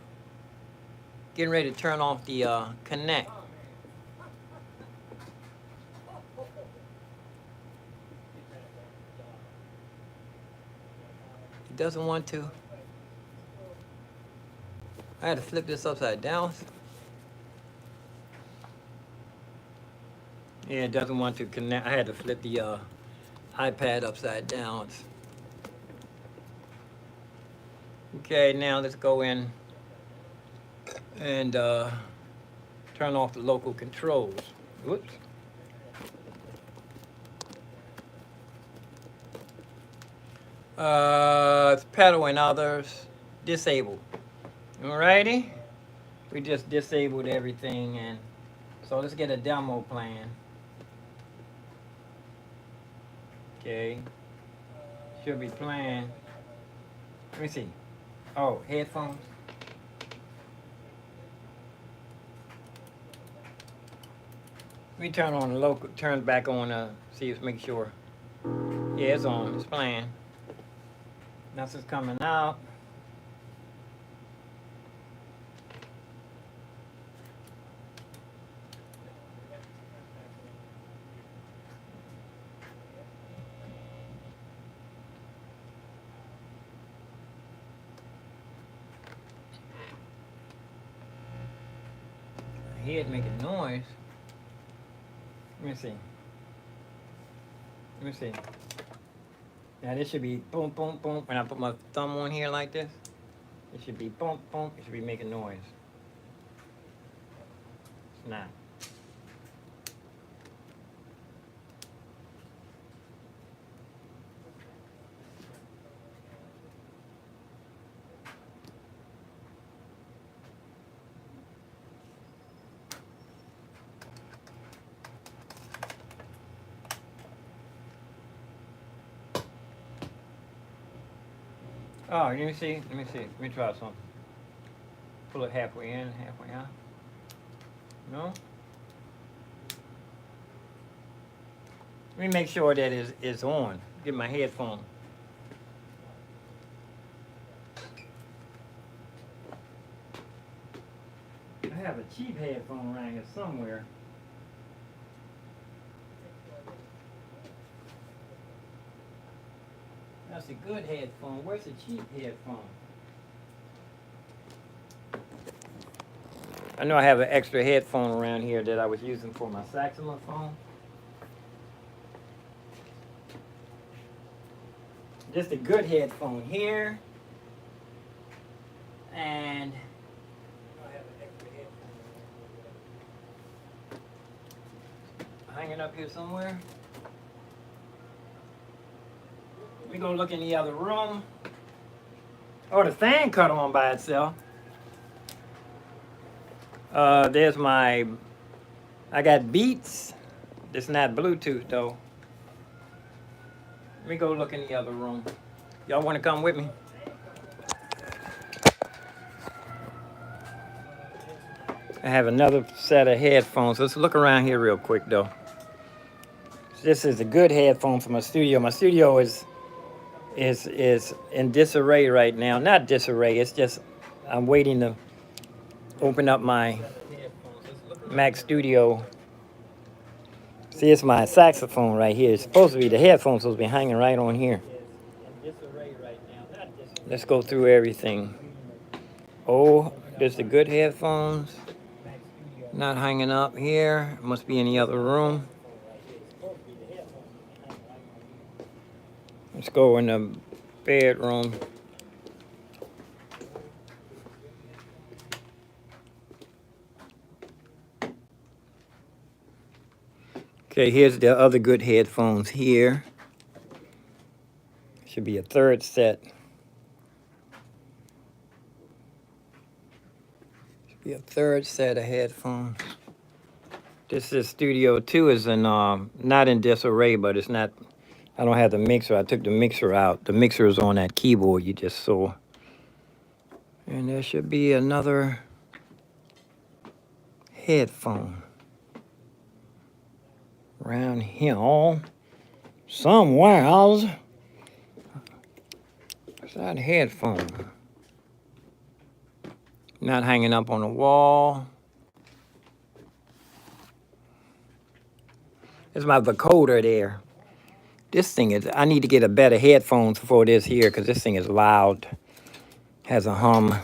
getting ready to turn off the connect. It doesn't want to. I had to flip this upside down. Yeah, it doesn't want to connect. I had to flip the iPad upside down. Okay, now let's go in and turn off the local controls. Whoops. It's pedal and others disabled. Alrighty. We just disabled everything, and so let's get a demo plan. Okay. Should be playing. Let me see. Oh, headphones. Let me turn on the local, turn it back on, see if, make sure. Yeah, it's on, it's playing. Nothing's coming out. I hear it making noise. Let me see. Let me see. Now this should be boom, boom, boom. When I put my thumb on here like this, it should be boom, boom. It should be making noise. It's not. Oh, let me see. Let me see. Let me try something. Pull it halfway in, halfway out. No? Let me make sure that it's on. Get my headphone. I have a cheap headphone around here somewhere. That's a good headphone. Where's the cheap headphone? I know I have an extra headphone around here that I was using for my saxophone. Just a good headphone here. And I have an extra headphone hanging up here somewhere. We're gonna look in the other room. Oh, the fan cut on by itself. There's my, I got Beats. It's not Bluetooth though. Let me go look in the other room. Y'all wanna come with me? I have another set of headphones. Let's look around here real quick though. This is a good headphone for my studio. My studio is in disarray right now. Not disarray, it's just I'm waiting to open up my Mac Studio. See, it's my saxophone right here. It's supposed to be, the headphones supposed to be hanging right on here. Let's go through everything. Oh, there's the good headphones. Not hanging up here. Must be in the other room. Let's go in the bedroom. Okay, here's the other good headphones here. Should be a third set. Should be a third set of headphones. This is Studio 2 is in not in disarray, but it's not, I don't have the mixer. I took the mixer out. The mixer is on that keyboard you just saw. And there should be another headphone around here somewhere else. What's that headphone? Not hanging up on the wall. There's my vocoder there. This thing is, I need to get a better headphones for this here because this thing is loud. Has a hum.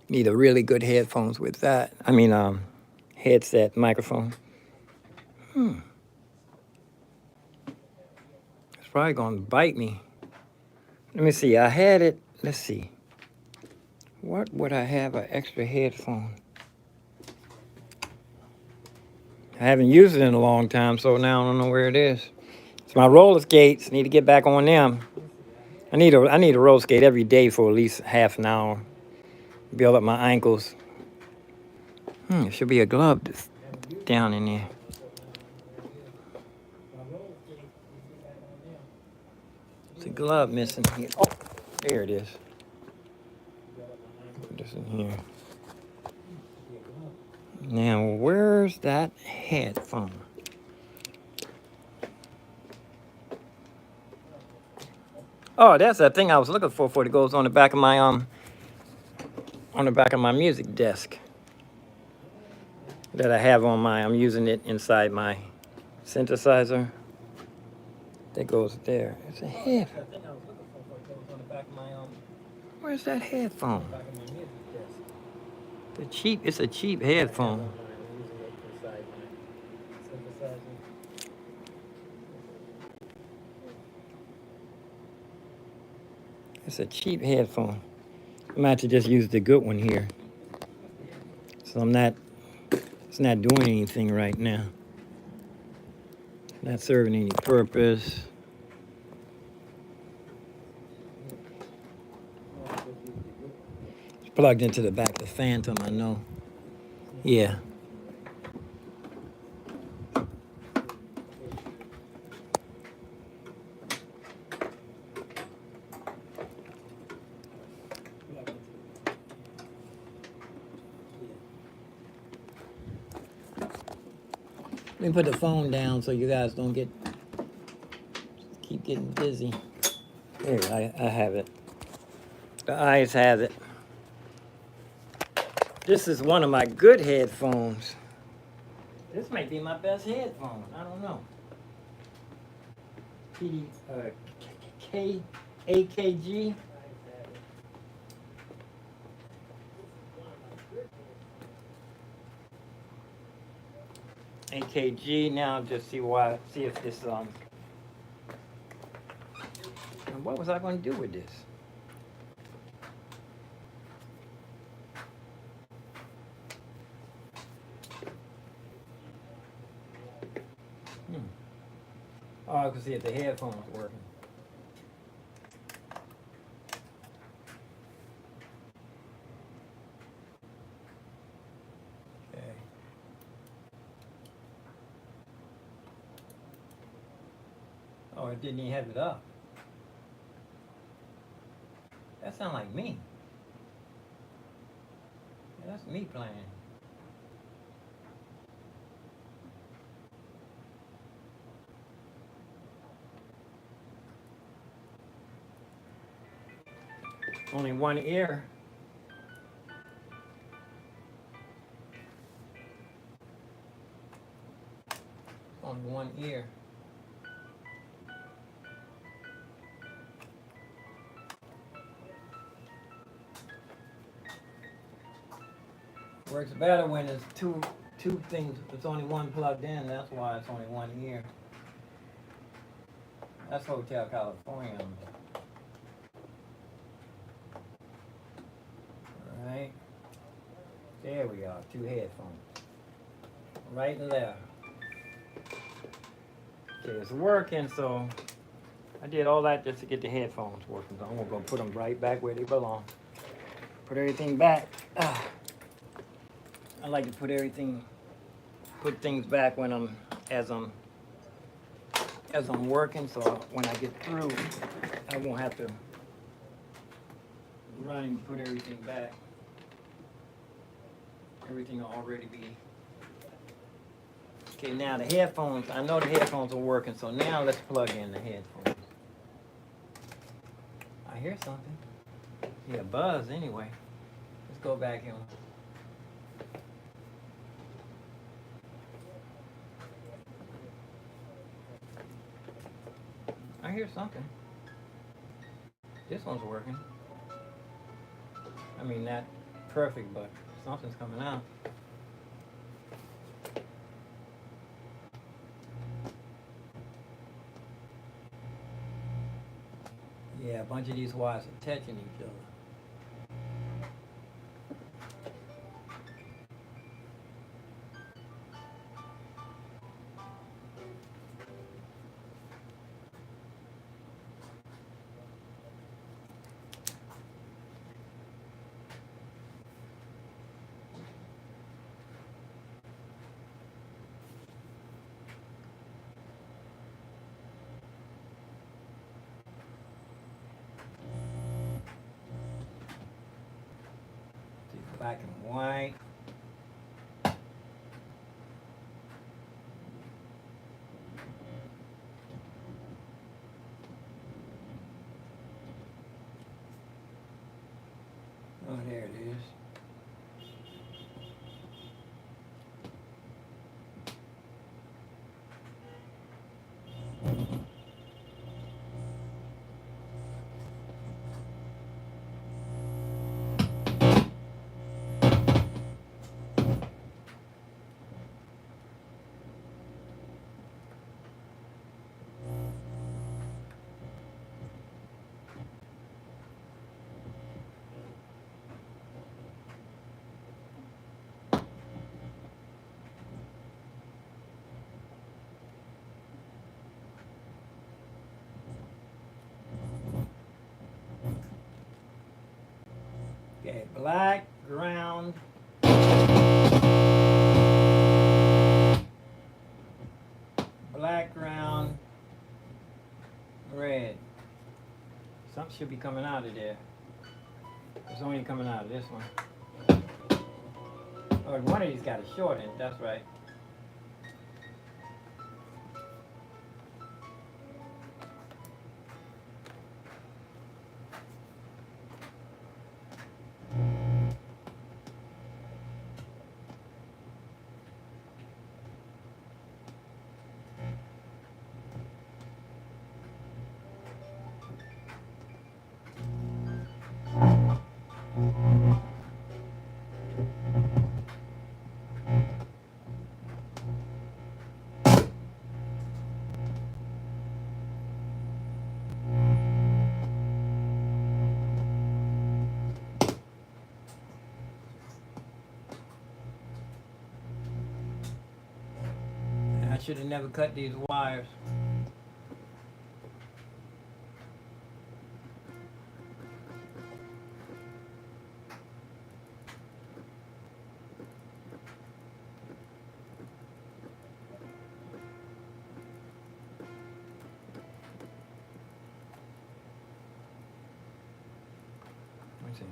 Need a really good headphones with that. I mean, headset, microphone. It's probably gonna bite me. Let me see, I had it, let's see. What would I have an extra headphone? I haven't used it in a long time, so now I don't know where it is. It's my roller skates, need to get back on them. I need a roller skate every day for at least half an hour. Build up my ankles. There should be a glove that's down in there. There's a glove missing here. Oh, there it is. Put this in here. Now, where's that headphone? Oh, that's that thing I was looking for that goes on the back of my music desk that I have on I'm using it inside my synthesizer. That goes there. It's a head. Where's that headphone? It's a cheap headphone. It's a cheap headphone. I might have to just use the good one here. So it's not doing anything right now. Not serving any purpose. It's plugged into the back of the Phantom, I know. Yeah. Let me put the phone down so you guys don't keep getting busy. There, I have it. The eyes have it. This is one of my good headphones. This might be my best headphone. I don't know. a.k.a. a.k.a. Now just see if this and what was I going to do with this? Oh, I can see if the headphones working. Okay. Oh, it didn't even have it up. That sounds like me. Yeah, that's me playing. Only one ear. Only one ear. Works better when it's two things. It's only one plugged in. That's why it's only one ear. That's Hotel California. All right. There we are. Two headphones. Right and left. Okay, it's working, so I did all that just to get the headphones working. So I'm gonna put them right back where they belong. Put everything back. I like to put things back when as I'm working, so when I get through, I won't have to run and put everything back. Everything will already be. Okay, now the headphones, I know the headphones are working, so now let's plug in the headphones. I hear something. Yeah, buzz anyway. Let's go back in. I hear something. This one's working. I mean, not perfect, but something's coming out. Yeah, a bunch of these wires are touching each other. black and white. Oh, there it is. Okay, black, ground. Black, ground, red. Something should be coming out of there. It's only coming out of this one. Oh, one of these got a short in it, that's right. I should have never cut these wires. Let me see.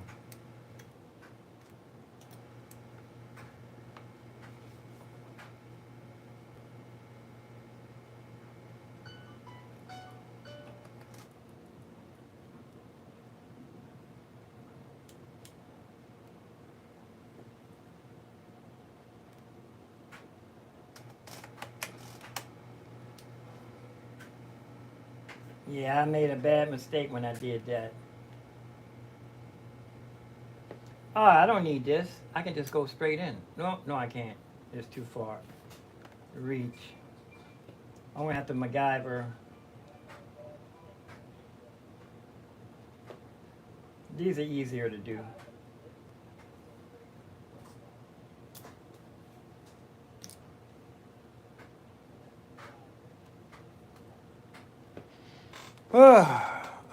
Yeah, I made a bad mistake when I did that. Oh, I don't need this. I can just go straight in. No, I can't. It's too far to reach. I'm gonna have to MacGyver. These are easier to do.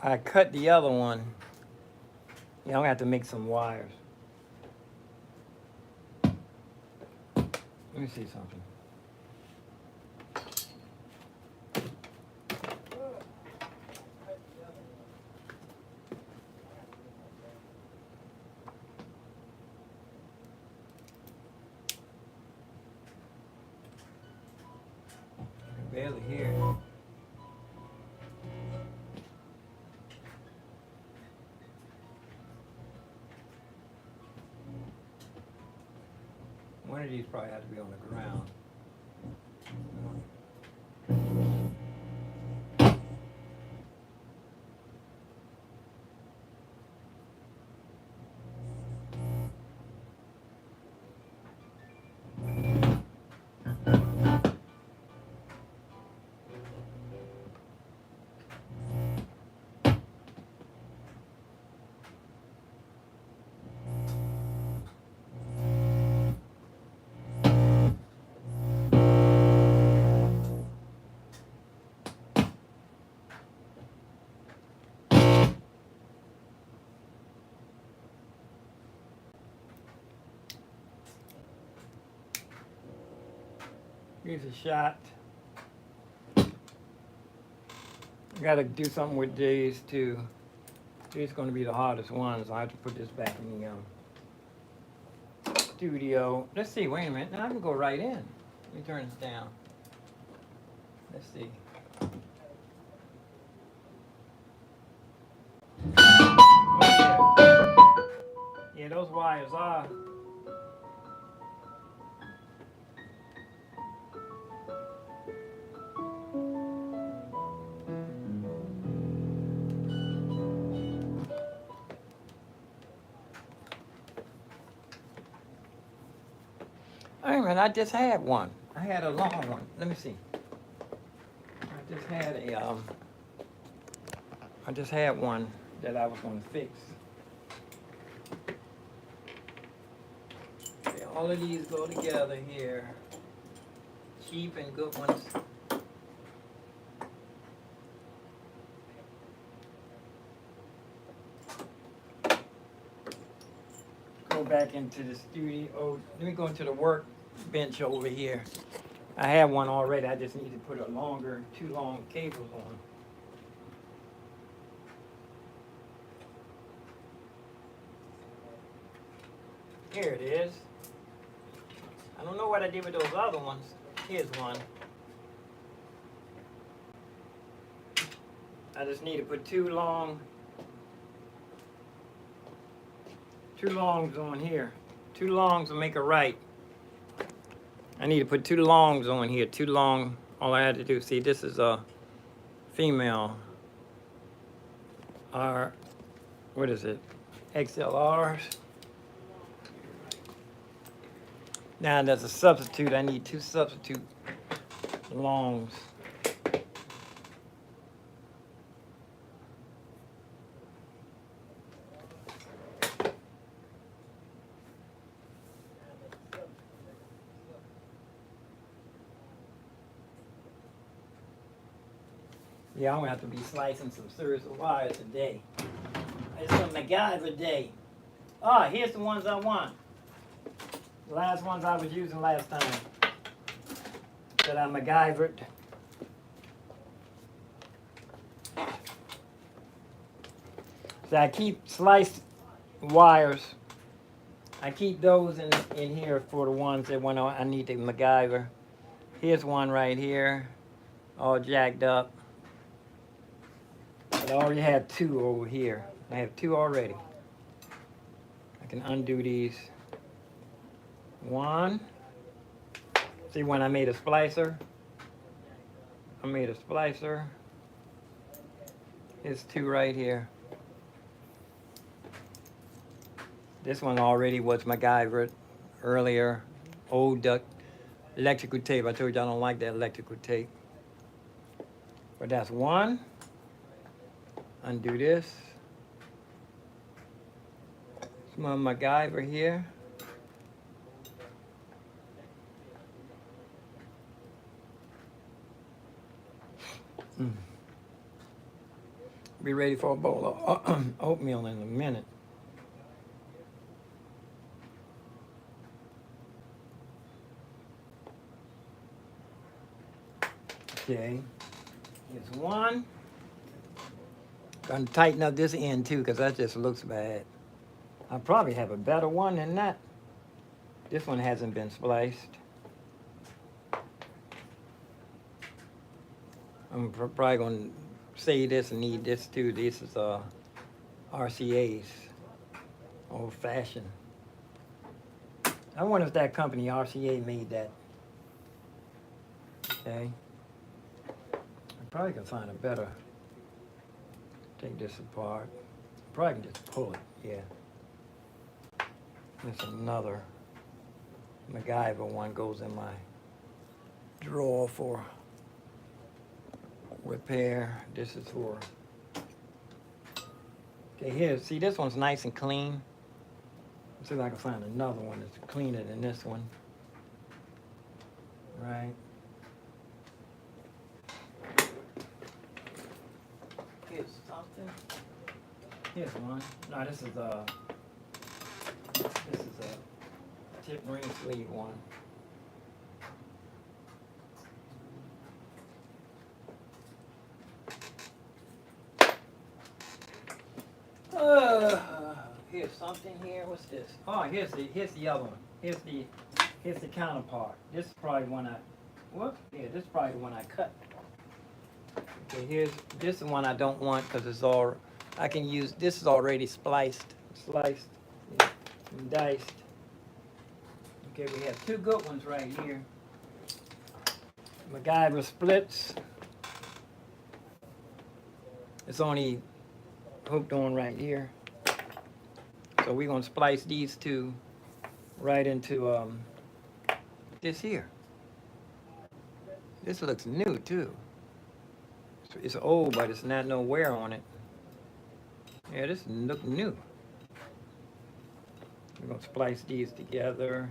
I cut the other one. Yeah, I'm gonna have to make some wires. Let me see something. I can barely hear it. One of these probably has to be on the ground. Here's a shot. I gotta do something with these too. These are gonna be the hardest ones. I have to put this back in the studio. Let's see, wait a minute. Now I can go right in. Let me turn this down. Let's see. Oh, yeah. Yeah, those wires are. Wait a minute, I just had one. I had a long one. Let me see. I just had one that I was going to fix. Okay, all of these go together here. Cheap and good ones. Go back into the studio. Let me go into the work bench over here. I have one already. I just need to put two long cables on. Here it is. I don't know what I did with those other ones. Here's one. I just need to put two longs on here. Two longs will make a right. I need to put two longs on here. Two long. All I had to do, see, this is a female. What is it? XLRs. Now there's a substitute. I need two substitute longs. Yeah, I'm gonna have to be slicing some serious wires today. It's a MacGyver day. Ah, here's the ones I want. The last ones I was using last time that I MacGyvered. So I keep sliced wires. I keep those in here for the ones that when I need to MacGyver. Here's one right here, all jacked up. But I already have two over here. I have two already. I can undo these. One. See when I made a splicer? I made a splicer. Here's two right here. This one already was MacGyvered earlier. Old duct electrical tape. I told you I don't like that electrical tape. But that's one. Undo this. Some of MacGyver here. Be ready for a bowl of oatmeal in a minute. Okay, here's one. Gonna tighten up this end too, because that just looks bad. I probably have a better one than that. This one hasn't been spliced. I'm probably gonna say this and need this too. This is RCA's, old fashioned. I wonder if that company RCA made that. Okay. I probably can find a better. Take this apart. Probably can just pull it, yeah. There's another MacGyver one goes in my drawer for repair. This is for, okay, here, see this one's nice and clean. Let's see if I can find another one that's cleaner than this one. Right. Here's something. Here's one. No, this is a tip ring sleeve one. Here's something here. What's this? Oh, here's the other one. here's the counterpart. This is probably one this is probably the one I cut. Okay, this is the one I don't want because it's all, I can use, this is already sliced, and diced. Okay, we have two good ones right here. MacGyver splits. It's only hooked on right here. So we're gonna splice these two right into this here. This looks new too. It's old, but it's not no wear on it. Yeah, this look new. We're gonna splice these together.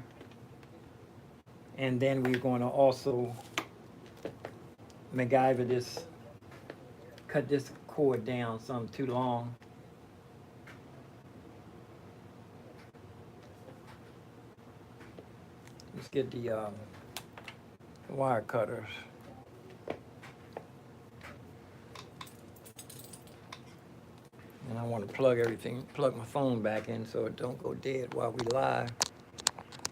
And then we're gonna also MacGyver this, cut this cord down some too long. Let's get the wire cutters. And I want to plug my phone back in so it don't go dead while we live.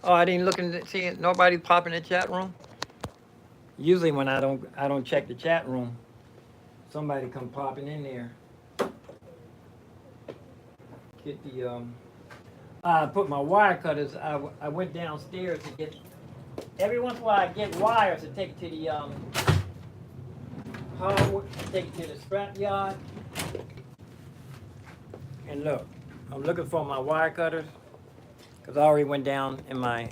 Oh, I didn't look in, see nobody pop in the chat room. Usually when I don't check the chat room, somebody come popping in there. Get the I put my wire cutters. I went downstairs to get. Every once in a while I get wires to take to the hardwood, take it to the scrap yard. And look, I'm looking for my wire cutters because I already went down in my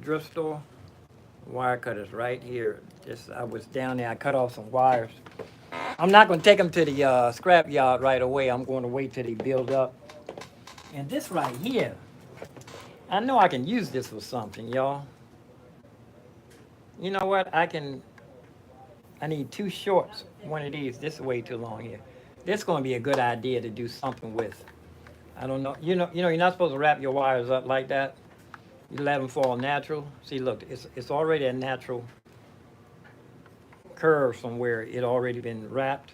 thrift store. Wire cutters right here. I was down there. I cut off some wires. I'm not going to take them to the scrap yard right away. I'm going to wait till they build up. And this right here, I know I can use this for something, y'all. You know what? I need two shorts. One of these. This is way too long here. This is going to be a good idea to do something with. I don't know. You know, you're not supposed to wrap your wires up like that. You let them fall natural. See, look, it's already a natural curve somewhere. It already been wrapped.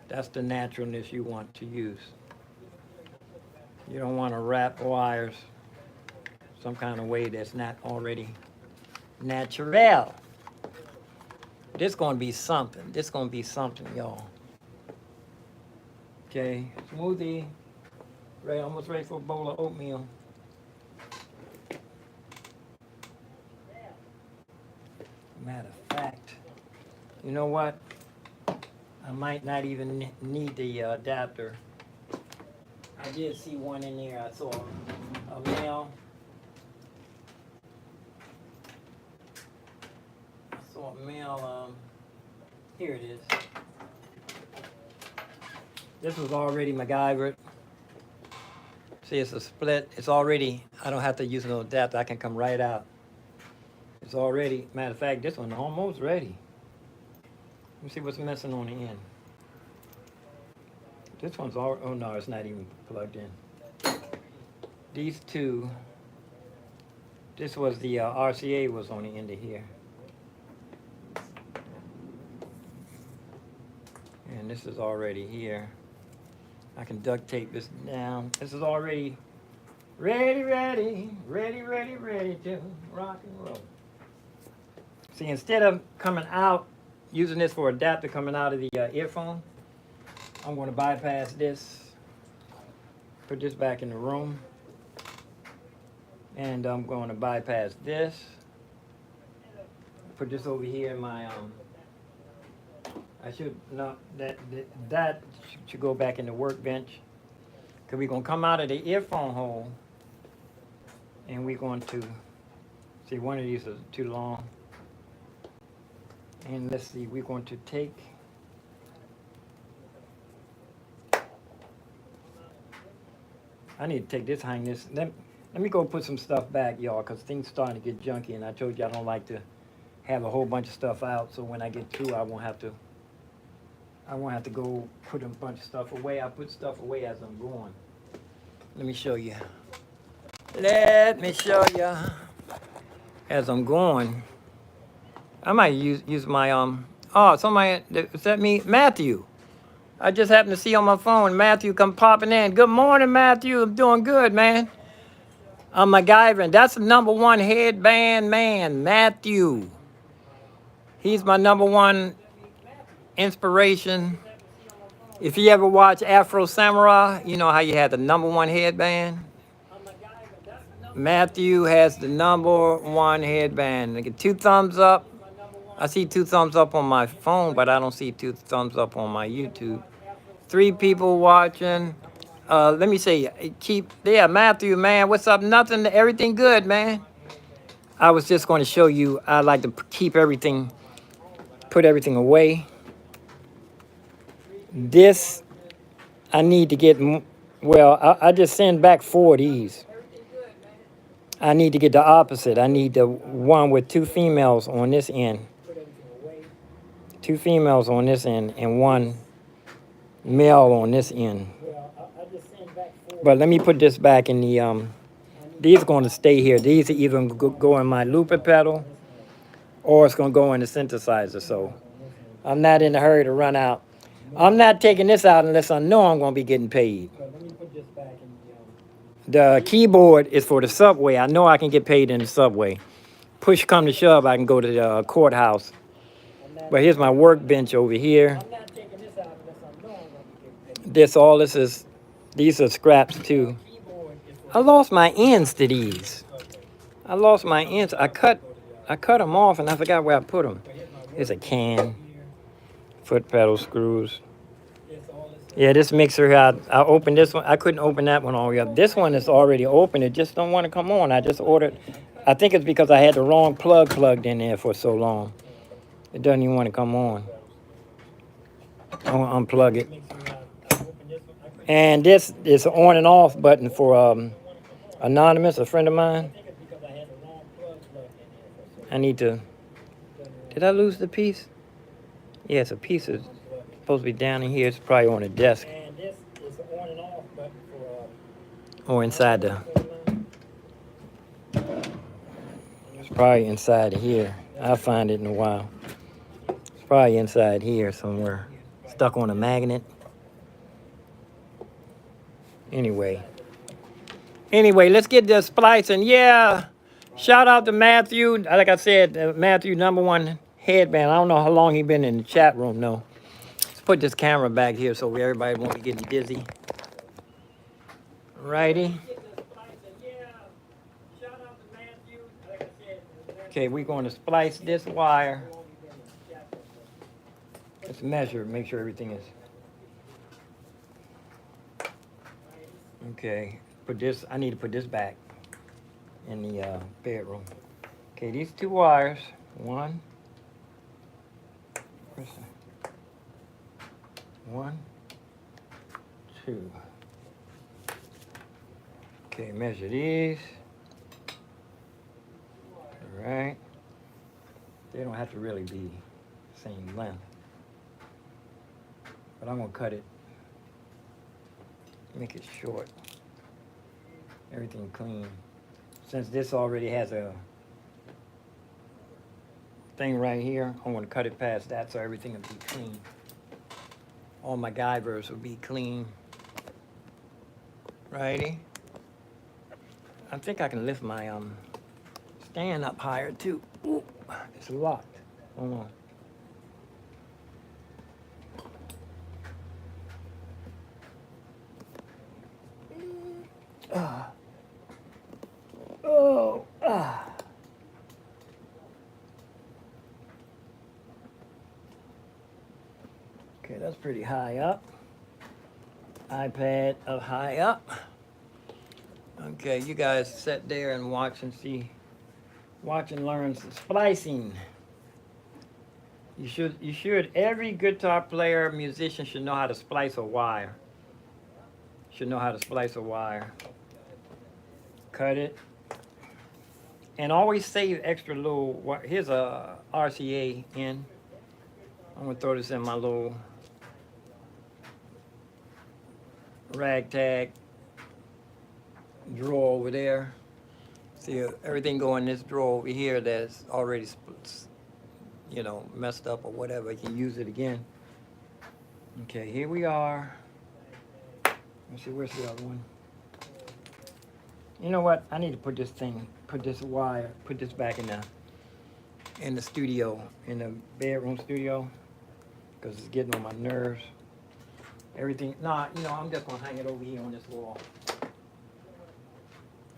That's the naturalness you want to use. You don't want to wrap wires some kind of way that's not already natural. This going to be something. This going to be something, y'all. Okay, smoothie. Right, almost ready for a bowl of oatmeal. Matter of fact, you know what? I might not even need the adapter. I did see one in there. I saw a male. Here it is. This was already MacGyvered. See, it's a split. It's already, I don't have to use no adapter. I can come right out. It's already, matter of fact, this one's almost ready. Let me see what's missing on the end. This one's all, oh no, it's not even plugged in. These two, this was the RCA was on the end of here. And this is already here. I can duct tape this down. This is already ready to rock and roll. See, instead of coming out, using this for adapter coming out of the earphone, I'm going to bypass this, put this back in the room, and I'm going to bypass this, put this over here in my, I should not, that should go back in the workbench, because we're going to come out of the earphone hole, and we're going to, see, one of these is too long. And let's see, we're going to take, I need to take this, hang this, let me go put some stuff back, y'all, because things starting to get junky, and I told you I don't like to have a whole bunch of stuff out, so when I get through, I won't have to go put a bunch of stuff away. I put stuff away as I'm going. Let me show you. Let me show you. As I'm going, I might use my, oh, somebody, is that me? Matthew. I just happened to see on my phone, Matthew come popping in. Good morning, Matthew. I'm doing good, man. I'm MacGyver. That's the #1 headband man, Matthew. He's my #1 inspiration. If you ever watch Afro Samurai, you know how you had the #1 headband? Matthew has the #1 headband. Get 2 thumbs up. I see 2 thumbs up on my phone, but I don't see 2 thumbs up on my YouTube. 3 people watching. Let me say, Matthew, man, what's up? Nothing, everything good, man. I was just going to show you, I like to keep everything, put everything away. This, I need to get, well, I just send back 4 of these. I need to get the opposite. I need the one with 2 females on this end. 2 females on this end and 1 male on this end. But let me put this back in the, these are going to stay here. These are either going to go in my looper pedal or it's going to go in the synthesizer. So I'm not in a hurry to run out. I'm not taking this out unless I know I'm going to be getting paid. The keyboard is for the subway. I know I can get paid in the subway. Push come to shove, I can go to the courthouse. But here's my workbench over here. These are scraps too. I lost my ends to these. I lost my ends. I cut them off and I forgot where I put them. Here's a can. Foot pedal screws. Yeah, this mixer, I opened this one. I couldn't open that one all the way up. This one is already open. It just don't want to come on. I just ordered. I think it's because I had the wrong plug plugged in there for so long. It doesn't even want to come on. I'm going to unplug it. And this is an on and off button for Anonymous, a friend of mine. I need to... Did I lose the piece? Yeah, it's a piece that's supposed to be down in here. It's probably on the desk. And this is an on and off button for... Or inside the... It's probably inside of here. I'll find it in a while. It's probably inside here somewhere. Stuck on a magnet. Anyway, let's get the splicing. Yeah, shout out to Matthew. Like I said, Matthew, #1 headband. I don't know how long he been in the chat room, though. Let's put this camera back here so everybody won't be getting dizzy. Righty. Okay, we're going to splice this wire. Let's measure, make sure everything is... Okay, I need to put this back in the bedroom. Okay, these 2 wires. 1. 1, 2. Okay, measure these. All right. They don't have to really be the same length. But I'm going to cut it. Make it short. Everything clean. Since this already has a thing right here, I'm going to cut it past that so everything will be clean. All my guivers will be clean. Righty. I think I can lift my stand up higher too. Ooh, it's locked. Hold on. Okay, that's pretty high up. iPad up high up. Okay, you guys sit there and watch and see. Watch and learn splicing. You should. Every guitar player, musician should know how to splice a wire. Should know how to splice a wire. Cut it. And always save extra little, here's a RCA in. I'm gonna throw this in my little ragtag drawer over there. See, everything go in this drawer over here that's already, messed up or whatever. You can use it again. Okay, here we are. Let's see, where's the other one? You know what? I need to put this wire, put this back in the studio, in the bedroom studio, because it's getting on my nerves. Everything. Nah, you know, I'm just gonna hang it over here on this wall.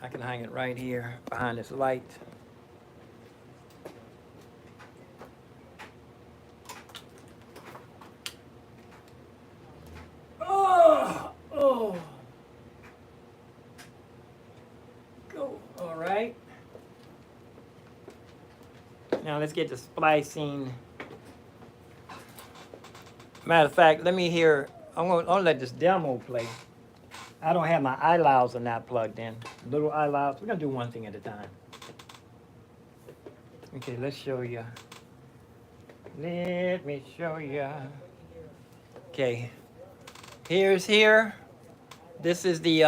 I can hang it right here behind this light. Oh, oh. Go. All right. Now let's get the splicing. Matter of fact, let me hear. I'm gonna let this demo play. I don't have my iLouds are not plugged in. Little iLouds. We're gonna do one thing at a time. Okay, let's show you. Let me show you. Okay, here's here. This is the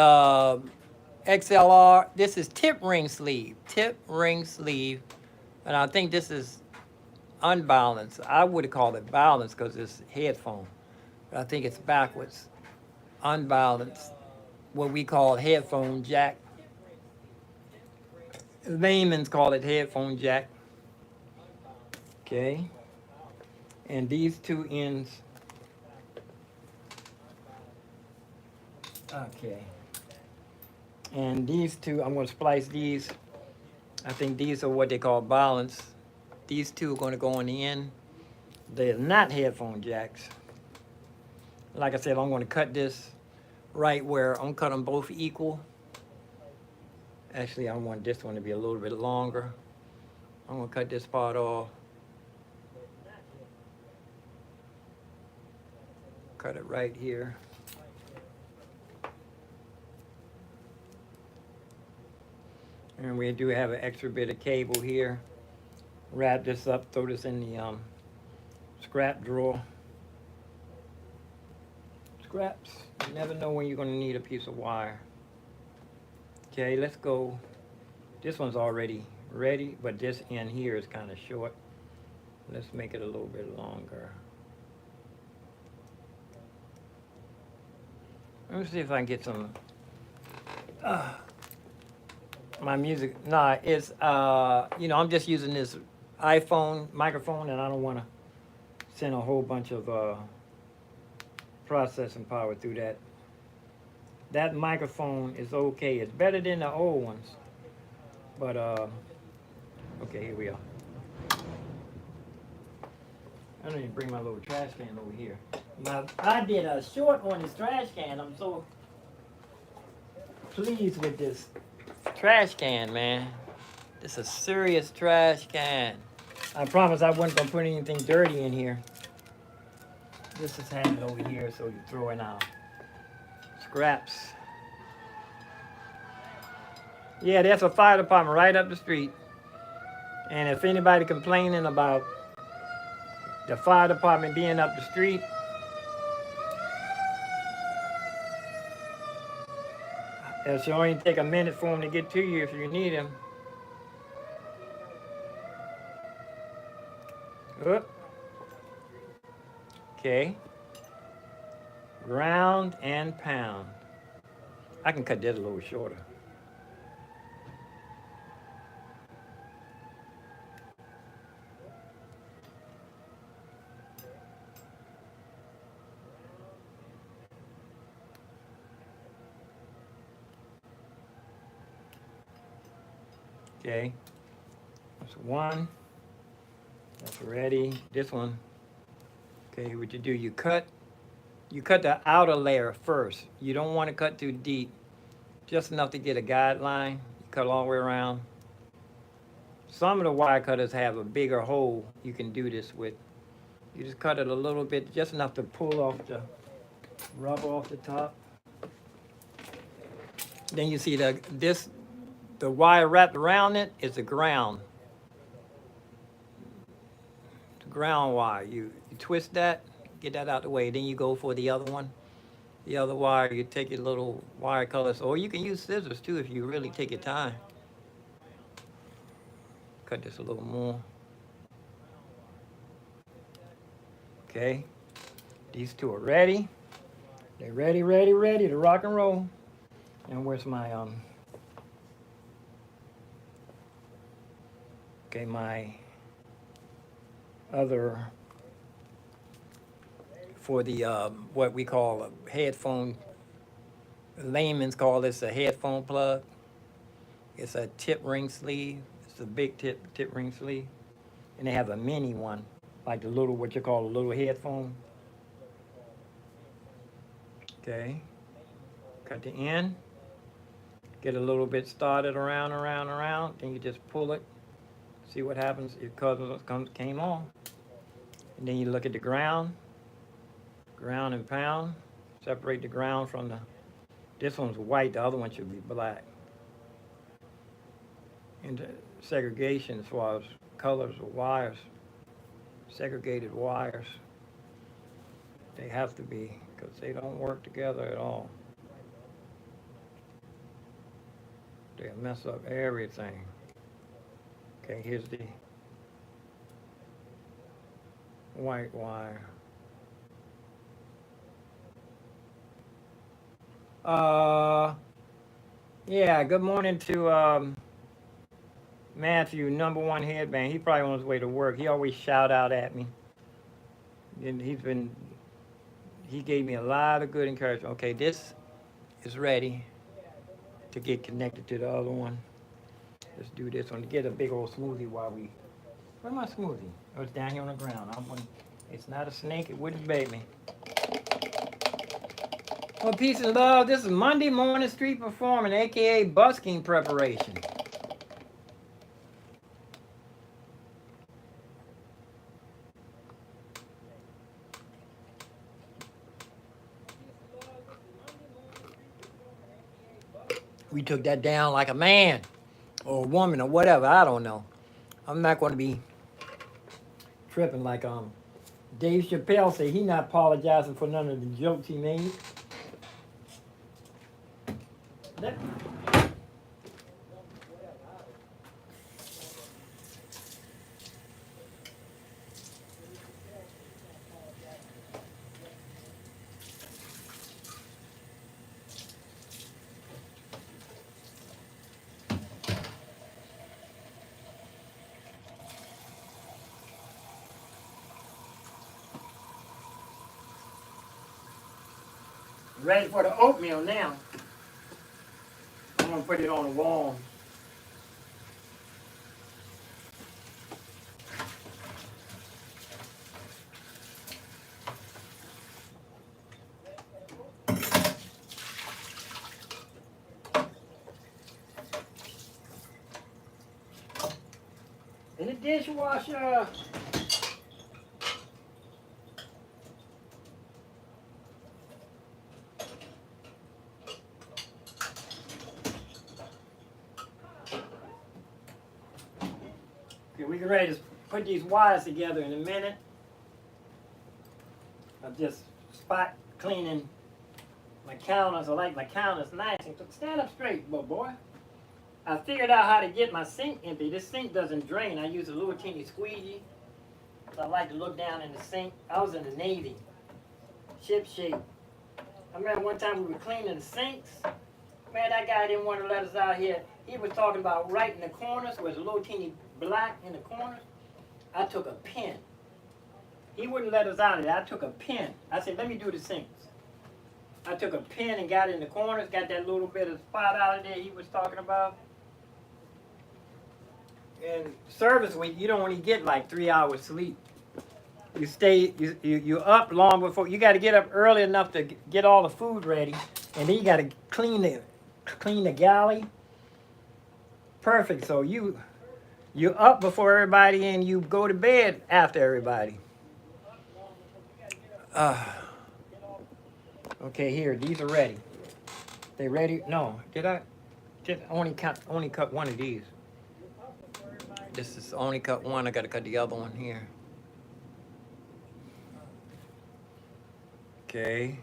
XLR. This is tip ring sleeve. Tip ring sleeve. And I think this is unbalanced. I would have called it balanced because it's headphone. But I think it's backwards. Unbalanced. What we call headphone jack. Layman's call it headphone jack. Okay. And these two ends. Okay. And these two, I'm going to splice these. I think these are what they call balance. These two are going to go on the end. They're not headphone jacks. Like I said, I'm going to cut this right where I'm cutting them both equal. Actually, I want this one to be a little bit longer. I'm going to cut this part off. Cut it right here. And we do have an extra bit of cable here. Wrap this up, throw this in the scrap drawer. Scraps, you never know when you're going to need a piece of wire. Okay, let's go. This one's already ready, but this end here is kind of short. Let's make it a little bit longer. Let me see if I can get some my music. Nah, it's you know, I'm just using this iPhone microphone, and I don't want to send a whole bunch of processing power through that. That microphone is okay. It's better than the old ones. But okay, here we are. I don't even bring my little trash can over here. Now, I did a short on this trash can. I'm so pleased with this trash can, man. It's a serious trash can. I promise I wasn't gonna put anything dirty in here. This is have it over here so you throw it out. Scraps. Yeah, that's a fire department right up the street. And if anybody complaining about the fire department being up the street, it should only take a minute for them to get to you if you need them. Oop. Okay. Ground and pound. I can cut that a little shorter. Okay. That's one. That's ready. This one. Okay, what you do, you cut the outer layer first. You don't want to cut too deep. Just enough to get a guideline. You cut all the way around. Some of the wire cutters have a bigger hole you can do this with. You just cut it a little bit, just enough to pull off the rubber off the top. Then you see the wire wrapped around it is the ground. The ground wire. You twist that, get that out the way. Then you go for the other one. The other wire, you take your little wire cutters, or you can use scissors too if you really take your time. Cut this a little more. Okay, these two are ready. They're ready to rock and roll. And where's my Okay, my other, for the what we call a headphone, layman's call this a headphone plug. It's a tip ring sleeve. It's a big tip ring sleeve, and they have a mini one, like the little, what you call a little headphone. Okay, cut the end, get a little bit started around, then you just pull it, see what happens. It came on, and then you look at the ground and pound, separate the ground from the, this one's white, the other one should be black. And the segregation as far as colors of wires, segregated wires, they have to be, because they don't work together at all. They'll mess up everything. Okay, here's the white wire. Yeah, good morning to Matthew, #1 headband. He probably on his way to work. He always shout out at me. And he gave me a lot of good encouragement. Okay, this is ready to get connected to the other one. Let's do this one to get a big old smoothie while we, where's my smoothie? Oh, it's down here on the ground. It's not a snake, it wouldn't bait me. Well, peace and love. This is Monday morning street performing, a.k.a. busking preparation. We took that down like a man or a woman or whatever, I don't know. I'm not going to be tripping like Dave Chappelle said he not apologizing for none of the jokes he made. Ready for the oatmeal now. I'm going to put it on the wall. In the dishwasher. Okay, we can ready to put these wires together in a minute. I'm just spot cleaning my counters. I like my counters nice. And stand up straight, little boy. I figured out how to get my sink empty. This sink doesn't drain. I use a little teeny squeegee. So I like to look down in the sink. I was in the Navy, ship shape. I remember one time we were cleaning the sinks. Man, that guy didn't want to let us out here. He was talking about right in the corners, where there's a little teeny black in the corners. I took a pin. He wouldn't let us out of there. I took a pin. I said, let me do the sinks. I took a pin and got in the corners, got that little bit of spot out of there he was talking about. In service week, you don't only get like 3 hours sleep. You stay, you're up long before, you got to get up early enough to get all the food ready. And then you got to clean the galley. Perfect. So you're up before everybody and you go to bed after everybody. Okay, here, these are ready. They ready? No, did I? Just only cut one of these. This is only cut one. I got to cut the other one here. Okay.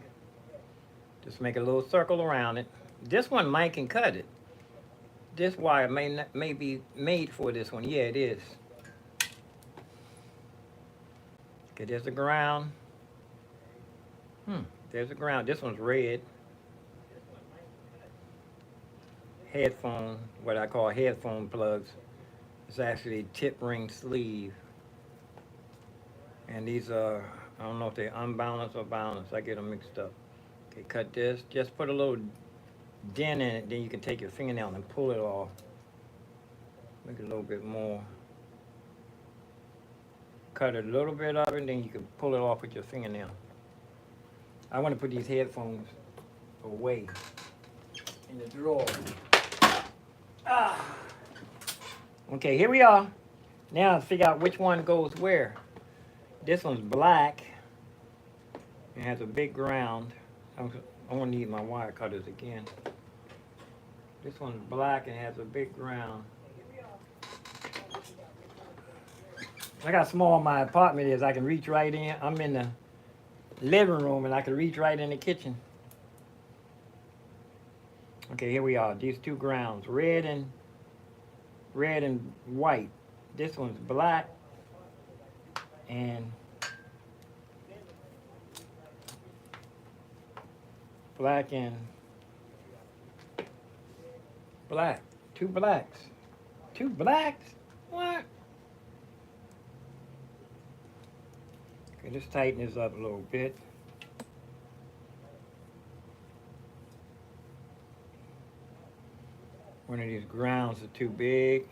Just make a little circle around it. This one, Mike can cut it. This wire may be made for this one. Yeah, it is. Okay, there's the ground. There's the ground. This one's red. Headphone, what I call headphone plugs. It's actually tip ring sleeve. And these are, I don't know if they're unbalanced or balanced. I get them mixed up. Okay, cut this. Just put a little dent in it. Then you can take your fingernail and pull it off. Make it a little bit more. Cut a little bit of it, then you can pull it off with your fingernail. I want to put these headphones away in the drawer. Ah. Okay, here we are. Now let's figure out which one goes where. This one's black. It has a big ground. I'm gonna need my wire cutters again. This one's black and has a big ground. Look how small my apartment is. I can reach right in. I'm in the living room and I can reach right in the kitchen. Okay, here we are. These two grounds, red and white. This one's black and black. Two blacks. Two blacks? What? Okay, let's tighten this up a little bit. One of these grounds are too big.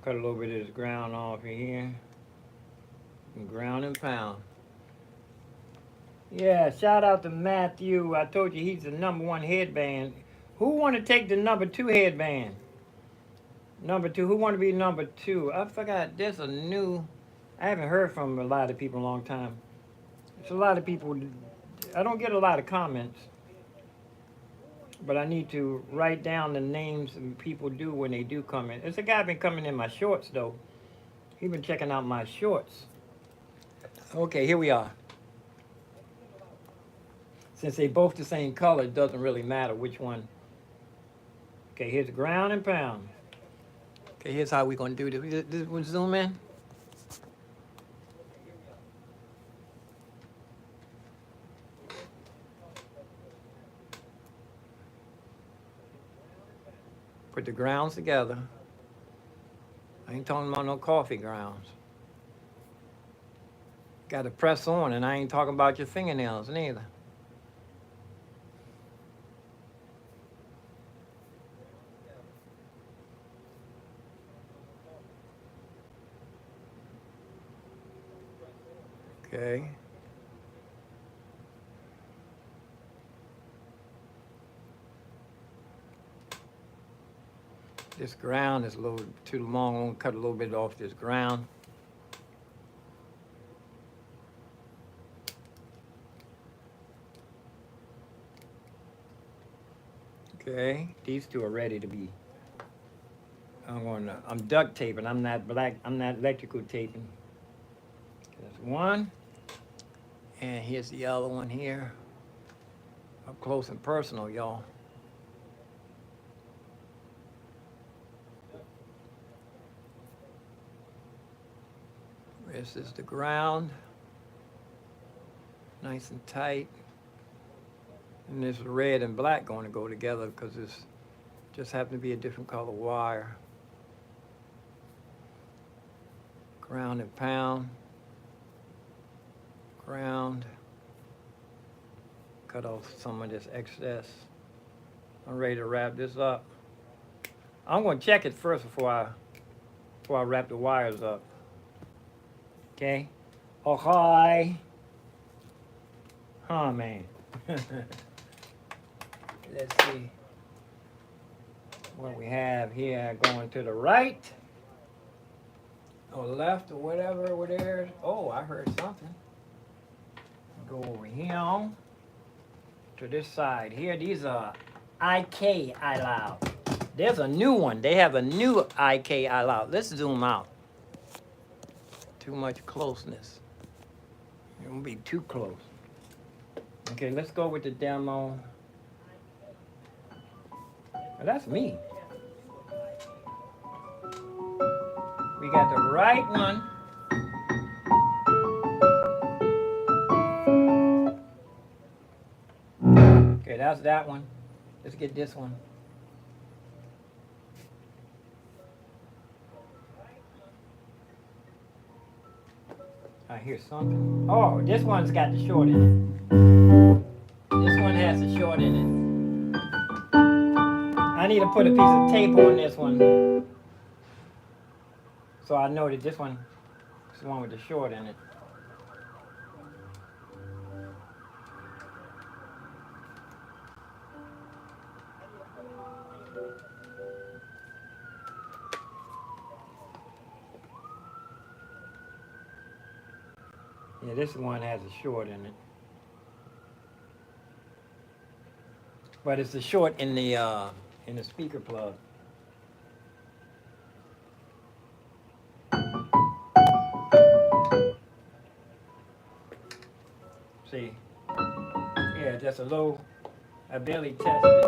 Cut a little bit of this ground off in here. And ground and pound. Yeah, shout out to Matthew. I told you he's the #1 headband. Who want to take the #2 headband? #2. Who want to be #2? I forgot. There's a new. I haven't heard from a lot of people in a long time. There's a lot of people. I don't get a lot of comments. But I need to write down the names and people do when they do come in. There's a guy been coming in my shorts though. He been checking out my shorts. Okay, here we are. Since they both the same color, it doesn't really matter which one. Okay, here's ground and pound. Okay, here's how we're gonna do this. This one zoom in. Put the grounds together. I ain't talking about no coffee grounds. Got to press on, and I ain't talking about your fingernails neither. Okay. This ground is a little too long. I'm gonna cut a little bit off this ground. Okay, these two are ready to be. I'm duct taping. I'm not electrical taping. There's one, and here's the other one here. Up close and personal, y'all. This is the ground, nice and tight. And this red and black going to go together because this just happened to be a different color wire. Ground and pound. Ground. Cut off some of this excess. I'm ready to wrap this up. I'm going to check it first before I wrap the wires up. Okay? Oh, hi. Oh, man. Let's see what we have here. Going to the right or left or whatever over there. Oh, I heard something. Go over here to this side here. These are a.k.a. loud. There's a new one. They have a new a.k.a. loud. Let's zoom out. Too much closeness. It won't be too close. Okay, let's go with the demo. Well, that's me. We got the right one. Okay, that's that one. Let's get this one. I hear something. Oh, this one's got the short in it. This one has the short in it. I need to put a piece of tape on this one so I know that this one is the one with the short in it. Yeah, this one has a short in it. But it's the short in the speaker plug. See? Yeah, just a low, I barely tested.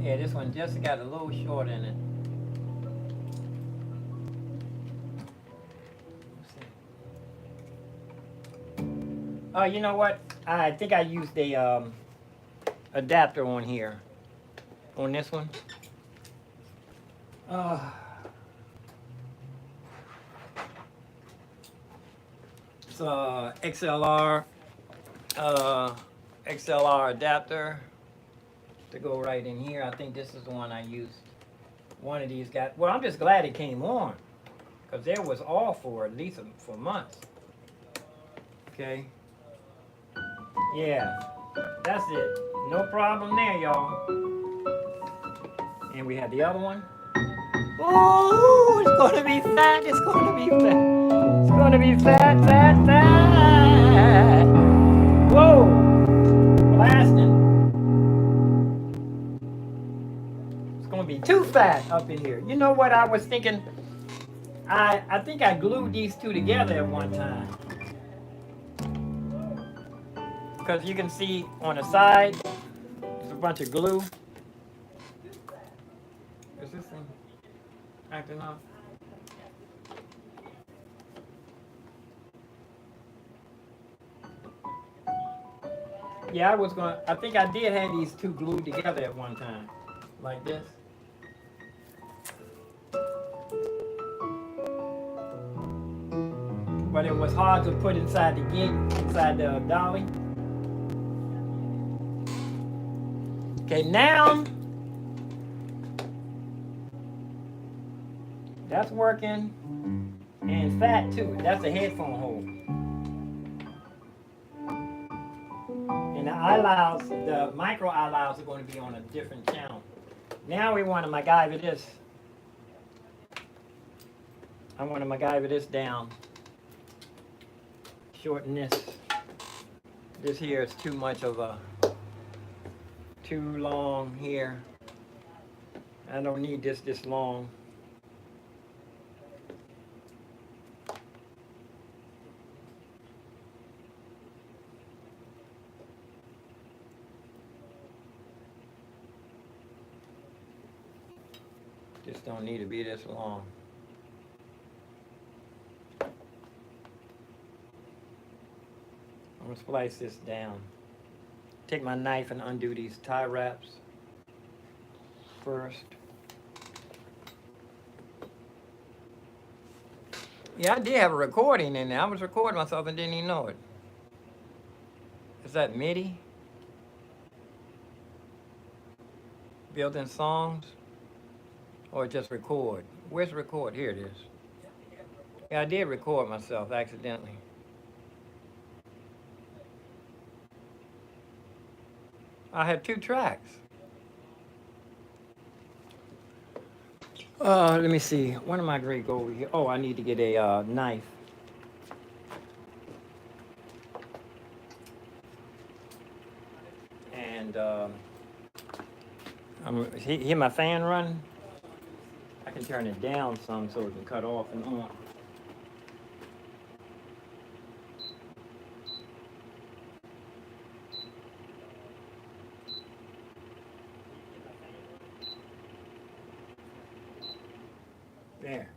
Yeah, this one just got a little short in it. Oh, you know what? I think I used a adapter on here, on this one. It's a XLR adapter to go right in here. I think this is the one I used. One of these got, well, I'm just glad it came on, because there was off for at least for months. Okay. Yeah, that's it. No problem there, y'all. And we have the other one. Oh, it's gonna be fat. It's gonna be fat. It's gonna be fat, fat, fat. Whoa, blasting. It's gonna be too fat up in here. You know what I was thinking? I think I glued these two together at one time. Because you can see on the side, there's a bunch of glue. Is this thing acting up? Yeah, I think I did have these two glued together at one time. Like this. But it was hard to put inside the gate, inside the dolly. Okay, now that's working, and fat too. That's a headphone hole. And the iLouds, the micro iLouds are going to be on a different channel. Now we want to MacGyver this. I want to MacGyver this down. Shorten this. This here is too much of a, too long here. I don't need this long. This don't need to be this long. I'm gonna splice this down. Take my knife and undo these tie wraps first. Yeah, I did have a recording in there. I was recording myself and didn't even know it. Is that MIDI? Built-in songs? Or just record? Where's record? Here it is. Yeah, I did record myself accidentally. I have 2 tracks. Let me see. When am I going to go over here? Oh, I need to get a knife. And hear my fan run? I can turn it down some so it can cut off and on. There.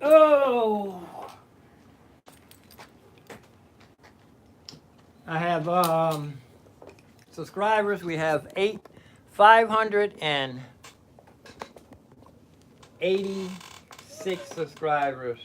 Oh! I have subscribers. We have 586 subscribers.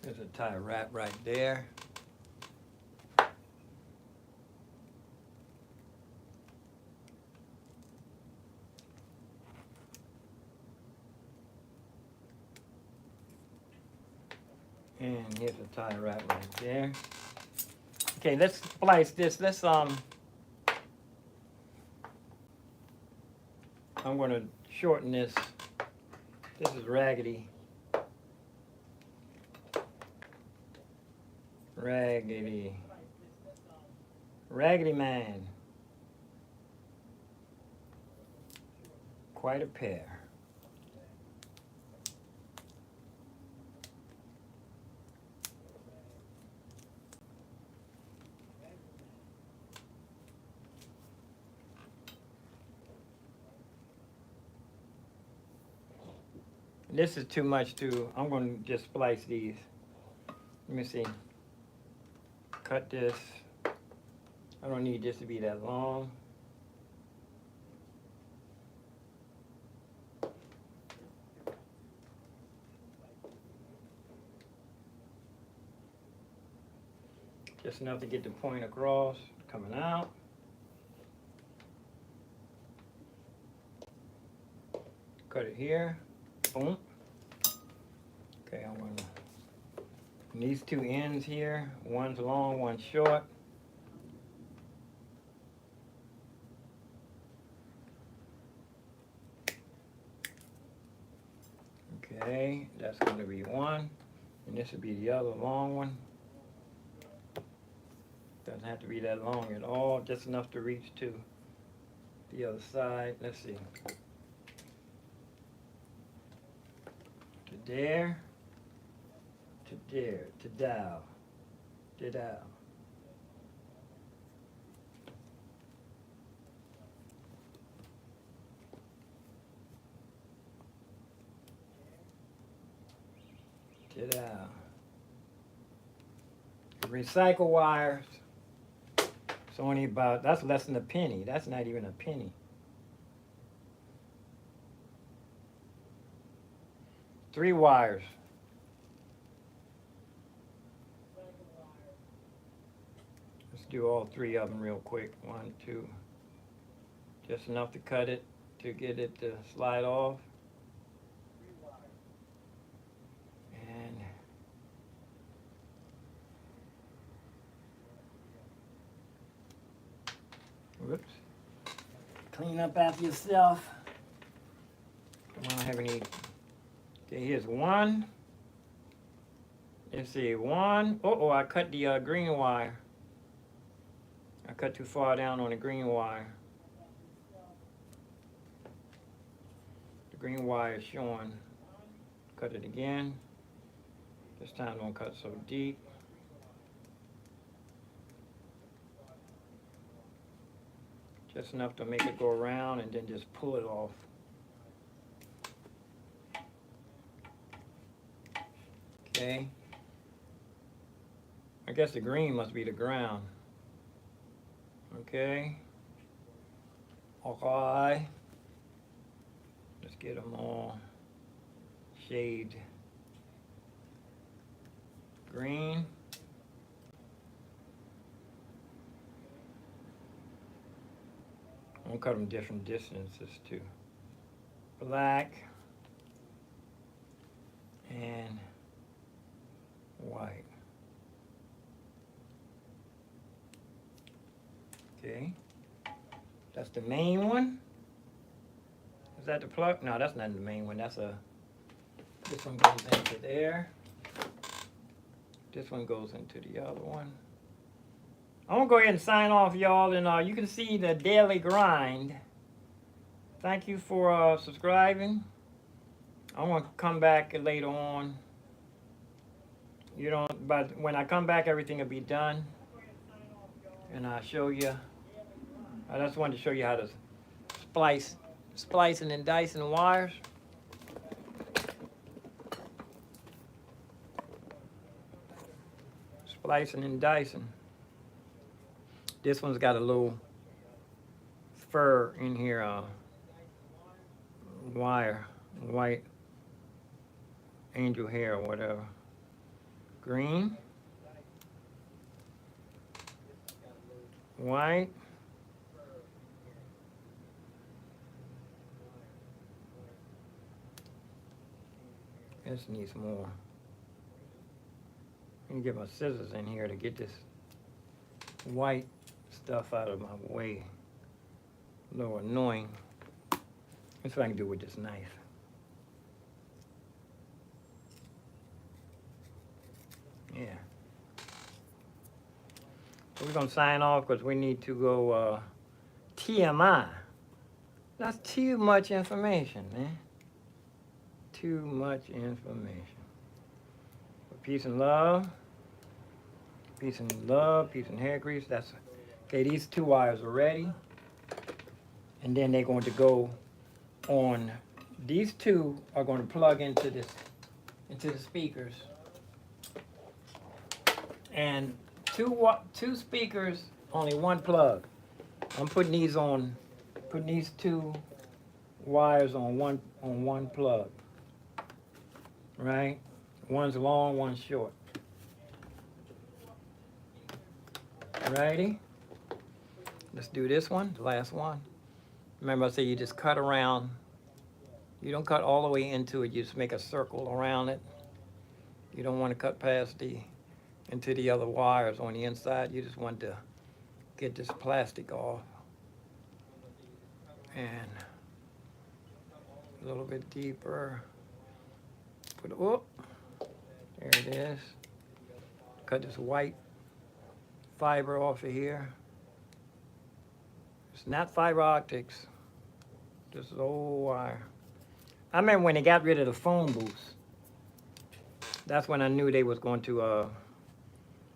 There's a tie wrap right there. And here's a tie wrap right there. Okay, let's splice this. I'm gonna shorten this. This is raggedy. Raggedy man. Quite a pair. This is too much too. I'm gonna just splice these. Let me see. Cut this. I don't need this to be that long. Just enough to get the point across, coming out. Cut it here. Boom. Okay, I'm gonna. And these two ends here, one's long, one's short. Okay, that's going to be one, and this would be the other long one. Doesn't have to be that long at all, just enough to reach to the other side. Let's see. To there, to there, to down, to down. To down. Recycle wires. It's only about, that's less than a penny. That's not even a penny. Three wires. Let's do all three of them real quick. One, two. Just enough to cut it, to get it to slide off. And whoops. Clean up after yourself. I don't have any. Okay, here's one. Let's see, one. Oh, I cut the green wire. I cut too far down on the green wire. The green wire is showing. Cut it again. This time don't cut so deep. Just enough to make it go around and then just pull it off. Okay. I guess the green must be the ground. Okay. Okay. Let's get them all shade green. I'm gonna cut them different distances too. Black and white. Okay, that's the main one. that the plug? No, that's not the main one. This one goes into there. This one goes into the other one. I'm gonna go ahead and sign off, y'all, and you can see the daily grind. Thank you for subscribing. I'm gonna come back later on. But when I come back, everything will be done, and I'll show you. I just wanted to show you how to splicing and dicing wires. Splicing and dicing. This one's got a little fur in here, wire, white angel hair or whatever. Green, white, this needs more. Let me get my scissors in here to get this white stuff out of my way. A little annoying. That's what I can do with this knife. Yeah. So we're gonna sign off because we need to go TMI. That's too much information, man. Too much information. But peace and love. Peace and love, peace and hair grease. That's okay. These two wires are ready. And then they're going to go on. These two are going to plug into the speakers. And two speakers, only one plug. I'm putting these two wires on one plug. Right? One's long, one's short. Righty? Let's do this one, the last one. Remember I said you just cut around. You don't cut all the way into it, you just make a circle around it. You don't want to cut past into the other wires on the inside. You just want to get this plastic off. And a little bit deeper. There it is. Cut this white fiber off of here. It's not fiber optics. This is old wire. I remember when they got rid of the phone booths. That's when I knew they was going to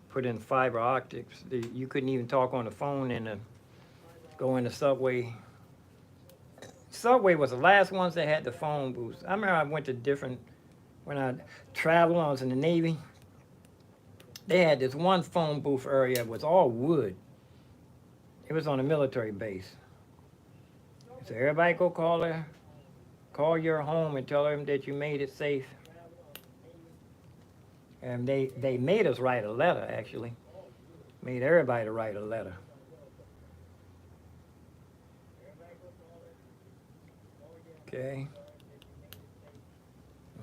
put in fiber optics. You couldn't even talk on the phone and go in the subway. Subway was the last ones that had the phone booths. I remember I went to when I traveled, I was in the Navy. They had this one phone booth area. It was all wood. It was on a military base. So everybody go call your home and tell them that you made it safe. And they made us write a letter, actually. Made everybody to write a letter. Okay.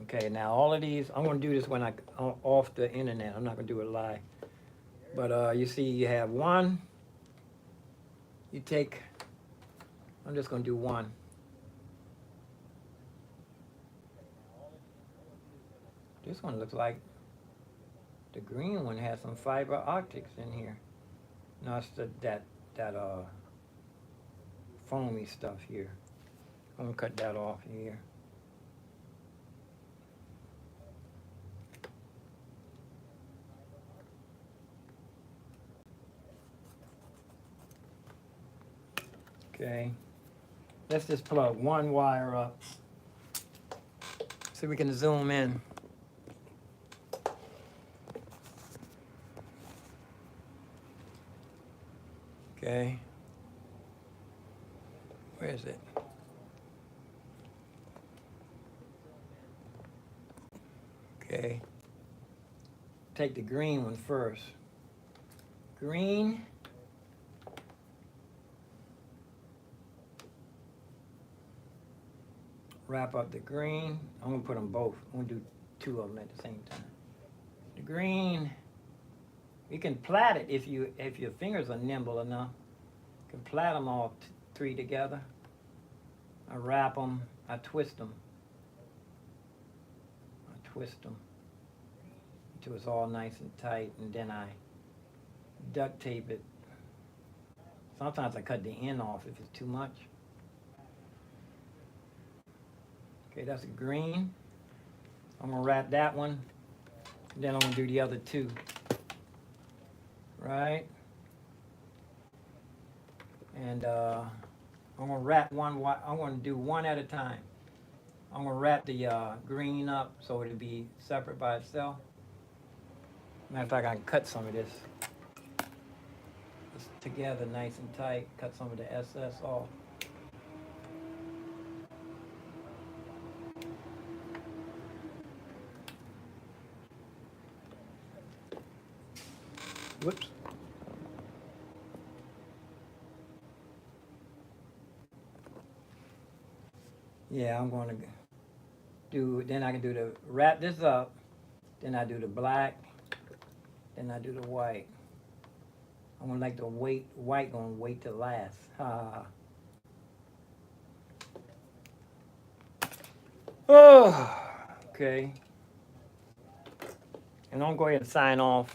Okay, now all of these, I'm going to do this when I'm off the internet. I'm not going to do it live. But you see, you have one. You take, I'm just going to do one. This one looks like the green one has some fiber optics in here. No, it's that foamy stuff here. I'm going to cut that off here. Okay, let's just plug one wire up so we can zoom in. Okay, where is it? Okay, take the green one first. Green. Wrap up the green. I'm gonna put them both. I'm gonna do two of them at the same time. The green, you can plait it if your fingers are nimble enough. You can plait them all three together. I wrap them I twist them. Until it's all nice and tight, and then I duct tape it. Sometimes I cut the end off if it's too much. Okay, that's a green. I'm gonna wrap that one, and then I'm gonna do the other two. Right? And I'm gonna wrap one. I'm gonna do one at a time. I'm gonna wrap the green up so it'll be separate by itself. Matter of fact, I can cut some of this. It's together nice and tight. Cut some of the SS off. Whoops. Yeah, I'm going to do, then I can do the, wrap this up, then I do the black, then I do the white. I'm going to like the white going to wait to last. Oh, okay. And I'm going to go ahead and sign off.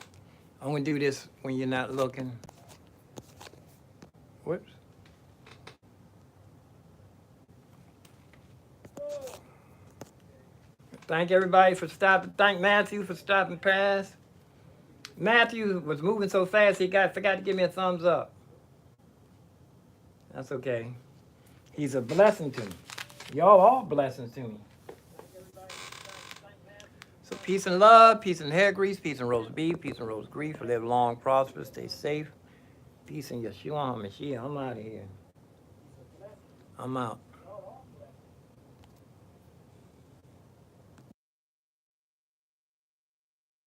I'm going to do this when you're not looking. Whoops. Thank everybody for stopping. Thank Matthew for stopping past. Matthew was moving so fast he forgot to give me a thumbs up. That's okay. He's a blessing to me. Y'all all blessings to me. So peace and love, peace and hair grease, peace and roast beef, peace and roast grief. Live long, prosperous, stay safe. Peace and Yeshua HaMashiach. I'm out of here. I'm out.